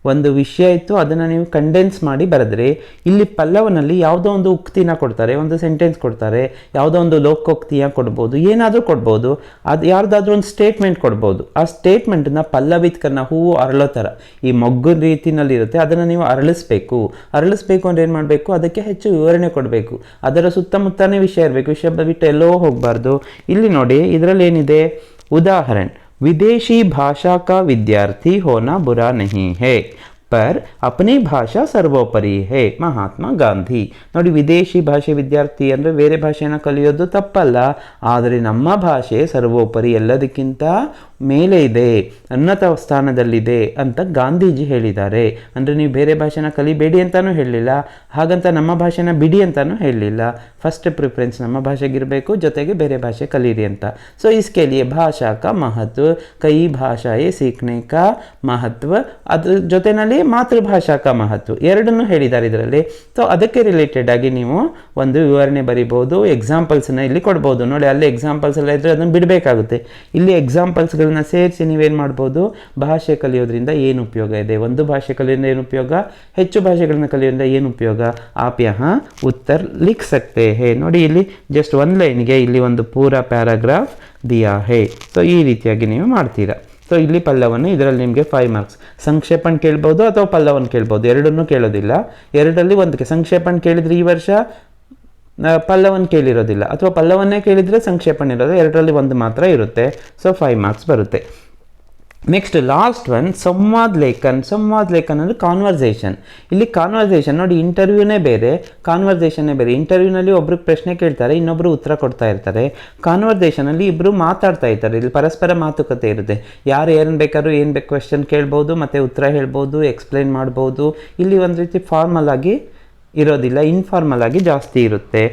ಒಂದು ವಿಷಯ ಇತ್ತು, ಅದನ್ನು ನೀವು ಕಂಡೆನ್ಸ್ ಮಾಡಿ ಬರೆದ್ರಿ. ಇಲ್ಲಿ ಪಲ್ಲವನಲ್ಲಿ ಯಾವುದೋ ಒಂದು ಉಕ್ತಿನ ಕೊಡ್ತಾರೆ, ಒಂದು ಸೆಂಟೆನ್ಸ್ ಕೊಡ್ತಾರೆ, ಯಾವುದೋ ಒಂದು ಲೋಕೋಕ್ತಿಯ ಕೊಡ್ಬೋದು, ಏನಾದರೂ ಕೊಡ್ಬೋದು. ಅದು ಯಾರ್ದಾದ್ರೂ ಒಂದು ಸ್ಟೇಟ್ಮೆಂಟ್ ಕೊಡ್ಬೋದು. ಆ ಸ್ಟೇಟ್ಮೆಂಟನ್ನ ಪಲ್ಲವಿತ್ ಕರ್ನ, ಹೂವು ಅರಳೋ ಥರ ಈ ಮೊಗ್ಗು ರೀತಿನಲ್ಲಿರುತ್ತೆ, ಅದನ್ನು ನೀವು ಅರಳಿಸ್ಬೇಕು ಅಂದರೆ ಏನು ಮಾಡಬೇಕು, ಅದಕ್ಕೆ ಹೆಚ್ಚು ವಿವರಣೆ ಕೊಡಬೇಕು. ಅದರ ಸುತ್ತಮುತ್ತನೇ ವಿಷಯ ಇರಬೇಕು, ವಿಷಯ ಬಿಟ್ಟು ಎಲ್ಲೋ ಹೋಗಬಾರ್ದು. ಇಲ್ಲಿ ನೋಡಿ, ಇದರಲ್ಲಿ ಏನಿದೆ, ಉದಾಹರಣೆ, विदेशी भाषा का विद्यार्थी होना बुरा नहीं है, पर अपनी ಭಾಷಾ ಸರ್ವೋಪರಿ ಹೇ, ಮಹಾತ್ಮ ಗಾಂಧಿ. ನೋಡಿ, ವಿದೇಶಿ ಭಾಷೆ ವಿದ್ಯಾರ್ಥಿ ಅಂದರೆ ಬೇರೆ ಭಾಷೆಯನ್ನು ಕಲಿಯೋದು ತಪ್ಪಲ್ಲ, ಆದರೆ ನಮ್ಮ ಭಾಷೆ ಸರ್ವೋಪರಿ, ಎಲ್ಲದಕ್ಕಿಂತ ಮೇಲೆ ಇದೆ, ಉನ್ನತ ಸ್ಥಾನದಲ್ಲಿದೆ ಅಂತ ಗಾಂಧೀಜಿ ಹೇಳಿದ್ದಾರೆ. ಅಂದರೆ ನೀವು ಬೇರೆ ಭಾಷೆನ ಕಲಿಬೇಡಿ ಅಂತಲೂ ಹೇಳಲಿಲ್ಲ, ಹಾಗಂತ ನಮ್ಮ ಭಾಷೆನ ಬಿಡಿ ಅಂತಲೂ ಹೇಳಲಿಲ್ಲ. ಫಸ್ಟ್ ಪ್ರಿಫರೆನ್ಸ್ ನಮ್ಮ ಭಾಷೆಗಿರಬೇಕು, ಜೊತೆಗೆ ಬೇರೆ ಭಾಷೆ ಕಲೀರಿ ಅಂತ. ಸೊ इसके लिए ಭಾಷಾ का महत्व, कई भाषाएं सीखने का महत्व, ಅದ್ರ ಜೊತೆಯಲ್ಲಿ ಮಾತೃಭಾಷಾ का महत्व ಎರಡನ್ನೂ ಹೇಳಿದ್ದಾರೆ ಇದರಲ್ಲಿ. ಸೊ ಅದಕ್ಕೆ ರಿಲೇಟೆಡ್ ಆಗಿ ನೀವು ಒಂದು ವಿವರಣೆ ಬರಿಬೋದು, ಎಕ್ಸಾಂಪಲ್ಸನ್ನ ಇಲ್ಲಿ ಕೊಡ್ಬೋದು. ನೋಡಿ, ಅಲ್ಲಿ ಎಕ್ಸಾಂಪಲ್ಸ್ ಎಲ್ಲ ಇದ್ದರೆ ಅದನ್ನು ಬಿಡಬೇಕಾಗುತ್ತೆ. ಇಲ್ಲಿ ಎಕ್ಸಾಂಪಲ್ಸ್ಗಳನ್ನ ಸೇರಿಸಿ ನೀವೇನು ಮಾಡ್ಬೋದು, ಭಾಷೆ ಕಲಿಯೋದ್ರಿಂದ ಏನು ಉಪಯೋಗ ಇದೆ, ಒಂದು ಭಾಷೆ ಕಲಿಯೋದ್ರಿಂದ ಏನು ಉಪಯೋಗ, ಹೆಚ್ಚು ಭಾಷೆಗಳನ್ನ ಕಲಿಯೋದ್ರಿಂದ ಏನು ಉಪಯೋಗ, आप यहाँ उत्तर लिख सकते हैं. ನೋಡಿ, ಇಲ್ಲಿ ಜಸ್ಟ್ 1 ಲೈನ್ಗೆ ಇಲ್ಲಿ ಒಂದು ಪೂರಾ ಪ್ಯಾರಾಗ್ರಾಫ್ ದಿಯಾ ಹೇ. ಸೊ ಈ ರೀತಿಯಾಗಿ ನೀವು ಮಾಡ್ತೀರಾ. ಸೊ ಇಲ್ಲಿ ಪಲ್ಲವನ್ನು, ಇದರಲ್ಲಿ ನಿಮಗೆ 5 ಮಾರ್ಕ್ಸ್. ಸಂಕ್ಷೇಪಣ್ ಕೇಳ್ಬೋದು ಅಥವಾ ಪಲ್ಲವನ್ನು ಕೇಳ್ಬೋದು, ಎರಡನ್ನೂ ಕೇಳೋದಿಲ್ಲ. ಎರಡರಲ್ಲಿ ಒಂದಕ್ಕೆ ಸಂಕ್ಷೇಪಣ್ ಕೇಳಿದರೆ ಈ ವರ್ಷ, ಪಲ್ಲವನ್ನು ಕೇಳಿರೋದಿಲ್ಲ, ಅಥವಾ ಪಲ್ಲವನ್ನೇ ಕೇಳಿದರೆ ಸಂಕ್ಷೇಪಣೆ ಇರೋದು, ಎರಡರಲ್ಲಿ ಒಂದು ಮಾತ್ರ ಇರುತ್ತೆ. ಸೊ 5 ಮಾರ್ಕ್ಸ್ ಬರುತ್ತೆ. ನೆಕ್ಸ್ಟ್ ಲಾಸ್ಟ್ ಒನ್ ಸಂವಾದ್ ಲೇಖನ್. ಸಂವಾದ್ ಲೇಖನ್ ಅಂದರೆ ಕಾನ್ವರ್ಸೇಷನ್. ಇಲ್ಲಿ ಕಾನ್ವರ್ಸೇಷನ್ ನೋಡಿ, ಇಂಟರ್ವ್ಯೂನೇ ಬೇರೆ, ಕಾನ್ವರ್ಸೇಷನ್ನೇ ಬೇರೆ. ಇಂಟರ್ವ್ಯೂನಲ್ಲಿ ಒಬ್ರಿಗೆ ಪ್ರಶ್ನೆ ಕೇಳ್ತಾರೆ, ಇನ್ನೊಬ್ಬರು ಉತ್ತರ ಕೊಡ್ತಾ ಇರ್ತಾರೆ. ಕಾನ್ವರ್ಸೇಷನಲ್ಲಿ ಇಬ್ಬರು ಮಾತಾಡ್ತಾ ಇರ್ತಾರೆ, ಇಲ್ಲಿ ಪರಸ್ಪರ ಮಾತುಕತೆ ಇರುತ್ತೆ. ಯಾರು ಏನು ಬೇಕಾದ್ರೂ ಏನು ಬೇಕು ಕ್ವೆಶ್ಚನ್ ಕೇಳ್ಬೋದು, ಮತ್ತು ಉತ್ತರ ಹೇಳ್ಬೋದು, ಎಕ್ಸ್ಪ್ಲೈನ್ ಮಾಡ್ಬೋದು. ಇಲ್ಲಿ ಒಂದು ರೀತಿ ಫಾರ್ಮಲ್ ಆಗಿ ಇರೋದಿಲ್ಲ, ಇನ್ಫಾರ್ಮಲ್ ಆಗಿ ಜಾಸ್ತಿ ಇರುತ್ತೆ.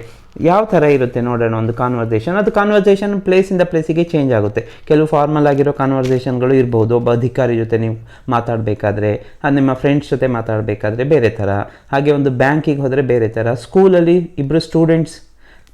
ಯಾವ ಥರ ಇರುತ್ತೆ ನೋಡೋಣ ಒಂದು ಕಾನ್ವರ್ಸೇಷನ್. ಅದು ಕಾನ್ವರ್ಸೇಷನ್ ಪ್ಲೇಸಿಂದ ಪ್ಲೇಸಿಗೆ ಚೇಂಜ್ ಆಗುತ್ತೆ. ಕೆಲವು ಫಾರ್ಮಲ್ ಆಗಿರೋ ಕಾನ್ವರ್ಸೇಷನ್ಗಳು ಇರ್ಬೋದು, ಒಬ್ಬ ಅಧಿಕಾರಿ ಜೊತೆ ನೀವು ಮಾತಾಡಬೇಕಾದ್ರೆ, ನಿಮ್ಮ ಫ್ರೆಂಡ್ಸ್ ಜೊತೆ ಮಾತಾಡಬೇಕಾದ್ರೆ ಬೇರೆ ಥರ, ಹಾಗೆ ಒಂದು ಬ್ಯಾಂಕಿಗೆ ಹೋದರೆ ಬೇರೆ ಥರ, ಸ್ಕೂಲಲ್ಲಿ ಇಬ್ಬರು ಸ್ಟೂಡೆಂಟ್ಸ್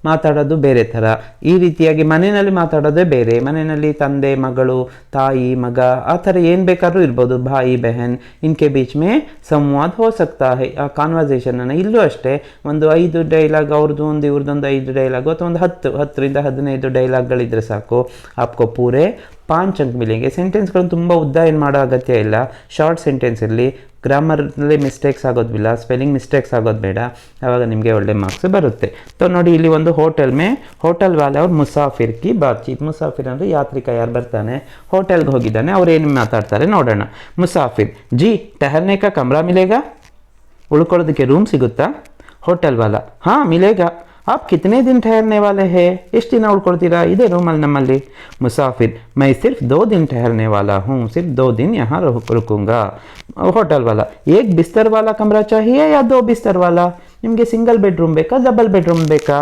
ಮಾತಾಡೋದು ಬೇರೆ ಥರ, ಈ ರೀತಿಯಾಗಿ ಮನೆಯಲ್ಲಿ ಮಾತಾಡೋದೇ ಬೇರೆ. ಮನೆಯಲ್ಲಿ ತಂದೆ ಮಗಳು, ತಾಯಿ ಮಗ, ಆ ಥರ ಏನು ಬೇಕಾದ್ರೂ ಇರ್ಬೋದು, ಭಾಯಿ ಬೆಹನ್, ಇನ್ಕೆ ಬೀಚ್ ಮೇ ಸಂವಾದ ಹೋ ಸಕ್ತಾ ಹೈ. ಆ ಕಾನ್ವರ್ಸೇಷನನ್ನು ಇಲ್ಲೂ ಅಷ್ಟೇ ಒಂದು 5 ಡೈಲಾಗ್, ಅವ್ರದ್ದು ಒಂದು ಇವ್ರದ್ದೊಂದು 5 ಡೈಲಾಗು, ಅಥವಾ ಒಂದು 10ರಿಂದ 15 ಡೈಲಾಗ್ಗಳಿದ್ರೆ ಸಾಕು, ಆಪ್ಕೋ ಪೂರೆ 5 ಅಂಕ ಮಿಲೆಂಗೆ. ಸೆಂಟೆನ್ಸ್ಗಳನ್ನು ತುಂಬ ಉದ್ದ ಏನು ಮಾಡೋ ಅಗತ್ಯ ಇಲ್ಲ. ಶಾರ್ಟ್ ಸೆಂಟೆನ್ಸ್ ಇರಲಿ, ಗ್ರಾಮರಲ್ಲಿ ಮಿಸ್ಟೇಕ್ಸ್ ಆಗೋದಿಲ್ಲ, ಸ್ಪೆಲ್ಲಿಂಗ್ ಮಿಸ್ಟೇಕ್ಸ್ ಆಗೋದು ಬೇಡ, ಆವಾಗ ನಿಮಗೆ ಒಳ್ಳೆ ಮಾರ್ಕ್ಸ್ ಬರುತ್ತೆ. ಸೊ ನೋಡಿ, ಇಲ್ಲಿ ಒಂದು ಹೋಟೆಲ್ ವಾಲೆ ಅವ್ರು ಮುಸಾಫಿರ್ ಕಿ ಬಾತ್ಚೀತ್. ಮುಸಾಫಿರ್ ಅಂದರೆ ಯಾತ್ರಿಕ, ಯಾರು ಬರ್ತಾನೆ ಹೋಟೆಲ್ಗೆ ಹೋಗಿದ್ದಾನೆ, ಅವ್ರು ಏನು ಮಾತಾಡ್ತಾರೆ ನೋಡೋಣ. ಮುಸಾಫಿರ್ ಜಿ ಟಹರ್ನೆ ಕಾ ಕಮ್ರಾ ಮಿಲೇಗಾ. ಉಳ್ಕೊಳ್ಳೋದಕ್ಕೆ ರೂಮ್ ಸಿಗುತ್ತಾ? ಹೋಟೆಲ್ ವಾಲ ಹಾಂ ಮಿಲೇಗಾ. आप कितने दिन ठहरने वाले हैं? ಎಷ್ಟು ದಿನ ಉಳ್ಕೊಳ್ತೀರಾ ಇದೇ ರೂಮಲ್ಲಿ ನಮ್ಮಲ್ಲಿ? ಮುಸಾಫಿರ್ मैं सिर्फ 2 दिन ठहरने वाला हूँ, सिर्फ 2 दिन यहाँ रुकूंगा. होटल वाला एक बिस्तर वाला कमरा चाहिए या 2 बिस्तर वाला? ನಿಮಗೆ ಸಿಂಗಲ್ ಬೆಡ್ರೂಮ್ ಬೇಕಾ, ಡಬಲ್ ಬೆಡ್ರೂಮ್ ಬೇಕಾ?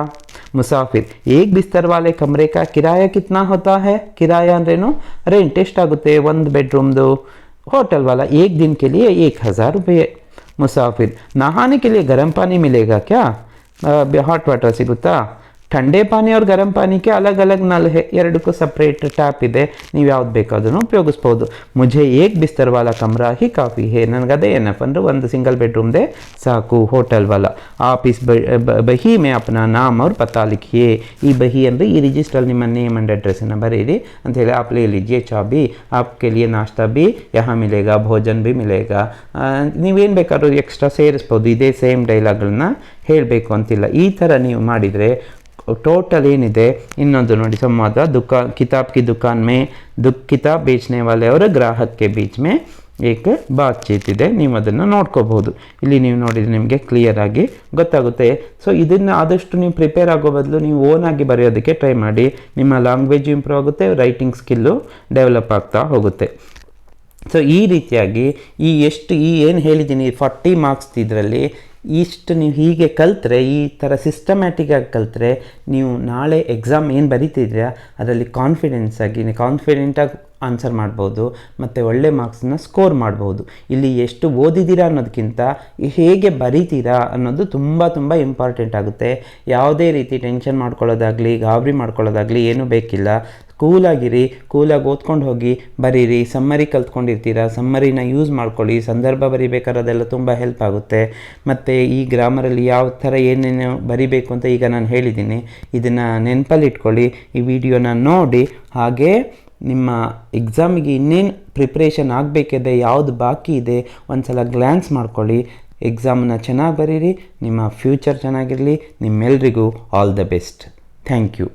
ಮುಸಾಫಿರ್ ಏಕ್ ಬಿಸ್ತರ್ ವಾಲೆ ಕಮರೆ ಕಾ ಕಿರಾಯ ಕಿತ್ನಾ ಹೋತಾ ಹೈ. ಕಿರಾಯ ಅಂದ್ರೇನು, ರೆಂಟ್ ಎಷ್ಟಾಗುತ್ತೆ ಒಂದು ಬೆಡ್ರೂಮ್ದು? ಹೋಟೆಲ್ ವಾಲ ಏಕ್ ದಿನ ಕೆ ಲಿಯೆ 1000 रुपये. ಮುಸಾಫಿರ್ ನಹಾನೆ ಕೆ ಲಿಯೆ ಗರಂ ಪಾನಿ ಮಿಲೇಗಾ ಕ್ಯಾ. ಹಾಟ್ ವಾಟರ್ ಸಿಗುತ್ತಾ? ठंडे पानी और गरम पानी के अलग अलग नल है, ಎರಡಕ್ಕೂ ಸಪ್ರೇಟ್ ಟ್ಯಾಪ್ ಇದೆ, ನೀವು ಯಾವ್ದು ಬೇಕಾದ್ರೂ ಉಪಯೋಗಿಸ್ಬೋದು. ಮುझे एक बिस्तर वाला कमरा ही काफ़ी है. ನನಗದೇ ಏನಪ್ಪ ಅಂದರೆ ಒಂದು ಸಿಂಗಲ್ ಬೆಡ್ರೂಮ್ದೇ ಸಾಕು. ಹೋಟೆಲ್ ವಾಲ आप इस बही में अपना नाम और पता लिखिए. ಈ ಬಹಿ ಅಂದರೆ ಈ ರಿಜಿಸ್ಟ್ರಲ್ಲಿ ನಿಮ್ಮ ನೇಮ್ ಆ್ಯಂಡ್ ಅಡ್ರೆಸ್ಸನ್ನು ಬರೀರಿ ಅಂತ ಹೇಳಿ. आप ले लीजिए चाबी, आपके लिए नाश्ता भी यहाँ मिलेगा, भोजन भी मिलेगा. ನೀವೇನು ಬೇಕಾದ್ರೂ ಎಕ್ಸ್ಟ್ರಾ ಸೇರಿಸ್ಬೋದು, ಇದೇ ಸೇಮ್ ಡೈಲಾಗ್ಗಳನ್ನ ಹೇಳಬೇಕು ಅಂತಿಲ್ಲ. ಈ ಥರ ನೀವು ಮಾಡಿದರೆ ಟೋಟಲ್ ಏನಿದೆ ಇನ್ನೊಂದು ನೋಡಿ, ಸಂವಾದ ಕಿತಾಬ್ ಕಿ ದುಕಾನ್ ಮೇ ಕಿತಾಬ್ ಬೇಚನೆ ವಾಲೆ ಅವರ ಗ್ರಾಹಕ್ ಕೆ ಬೀಚ್ ಮೇ ಏಕ ಬಾತ್ಚೀತ್ ಇದೆ. ನೀವು ಅದನ್ನು ನೋಡ್ಕೋಬಹುದು. ಇಲ್ಲಿ ನೀವು ನೋಡಿದರೆ ನಿಮಗೆ ಕ್ಲಿಯರ್ ಆಗಿ ಗೊತ್ತಾಗುತ್ತೆ. ಸೊ ಇದನ್ನು ಆದಷ್ಟು ನೀವು ಪ್ರಿಪೇರ್ ಆಗೋ ಬದಲು ನೀವು ಓನಾಗಿ ಬರೆಯೋದಕ್ಕೆ ಟ್ರೈ ಮಾಡಿ. ನಿಮ್ಮ ಲ್ಯಾಂಗ್ವೇಜ್ ಇಂಪ್ರೂವ್ ಆಗುತ್ತೆ, ರೈಟಿಂಗ್ ಸ್ಕಿಲ್ಲು ಡೆವಲಪ್ ಆಗ್ತಾ ಹೋಗುತ್ತೆ. ಸೊ ಈ ರೀತಿಯಾಗಿ ಈ ಏನು ಹೇಳಿದ್ದೀನಿ 40 ಮಾರ್ಕ್ಸ್ ಇದರಲ್ಲಿ ಇಷ್ಟು ನೀವು ಹೀಗೆ ಕಲಿತ್ರೆ, ಈ ಥರ ಸಿಸ್ಟಮ್ಯಾಟಿಕ್ಕಾಗಿ ಕಲಿತ್ರೆ, ನೀವು ನಾಳೆ ಎಕ್ಸಾಮ್ ಏನು ಬರೀತಿದ್ದೀರಾ ಅದರಲ್ಲಿ ಕಾನ್ಫಿಡೆಂಟಾಗಿ ಆನ್ಸರ್ ಮಾಡ್ಬೋದು, ಮತ್ತು ಒಳ್ಳೆ ಮಾರ್ಕ್ಸನ್ನ ಸ್ಕೋರ್ ಮಾಡ್ಬೋದು. ಇಲ್ಲಿ ಎಷ್ಟು ಓದಿದ್ದೀರಾ ಅನ್ನೋದಕ್ಕಿಂತ ಹೇಗೆ ಬರೀತೀರಾ ಅನ್ನೋದು ತುಂಬ ತುಂಬ ಇಂಪಾರ್ಟೆಂಟ್ ಆಗುತ್ತೆ. ಯಾವುದೇ ರೀತಿ ಟೆನ್ಷನ್ ಮಾಡ್ಕೊಳ್ಳೋದಾಗಲಿ, ಗಾಬರಿ ಮಾಡ್ಕೊಳ್ಳೋದಾಗಲಿ ಏನೂ ಬೇಕಿಲ್ಲ. ಕೂಲಾಗಿ ಓದ್ಕೊಂಡು ಹೋಗಿ ಬರೀರಿ. ಸಮ್ಮರಿ ಕಲ್ತ್ಕೊಂಡಿರ್ತೀರ, ಸಮ್ಮರಿನ ಯೂಸ್ ಮಾಡ್ಕೊಳ್ಳಿ. ಸಂದರ್ಭ ಬರಿಬೇಕಾದ್ರೆ ಅದೆಲ್ಲ ತುಂಬ ಹೆಲ್ಪ್ ಆಗುತ್ತೆ. ಮತ್ತು ಈ ಗ್ರಾಮರಲ್ಲಿ ಯಾವ ಥರ ಏನೇನು ಬರಿಬೇಕು ಅಂತ ಈಗ ನಾನು ಹೇಳಿದ್ದೀನಿ, ಇದನ್ನು ನೆನಪಲ್ಲಿ ಇಟ್ಕೊಳ್ಳಿ. ಈ ವಿಡಿಯೋನ ನೋಡಿ, ಹಾಗೇ ನಿಮ್ಮ ಎಕ್ಸಾಮಿಗೆ ಇನ್ನೇನು ಪ್ರಿಪ್ರೇಷನ್ ಆಗಬೇಕಿದೆ, ಯಾವುದು ಬಾಕಿ ಇದೆ ಒಂದು ಸಲ ಗ್ಲ್ಯಾನ್ಸ್ ಮಾಡ್ಕೊಳ್ಳಿ. ಎಕ್ಸಾಮನ್ನ ಚೆನ್ನಾಗಿ ಬರೀರಿ. ನಿಮ್ಮ ಫ್ಯೂಚರ್ ಚೆನ್ನಾಗಿರಲಿ. ನಿಮ್ಮೆಲ್ರಿಗೂ all the best. Thank you.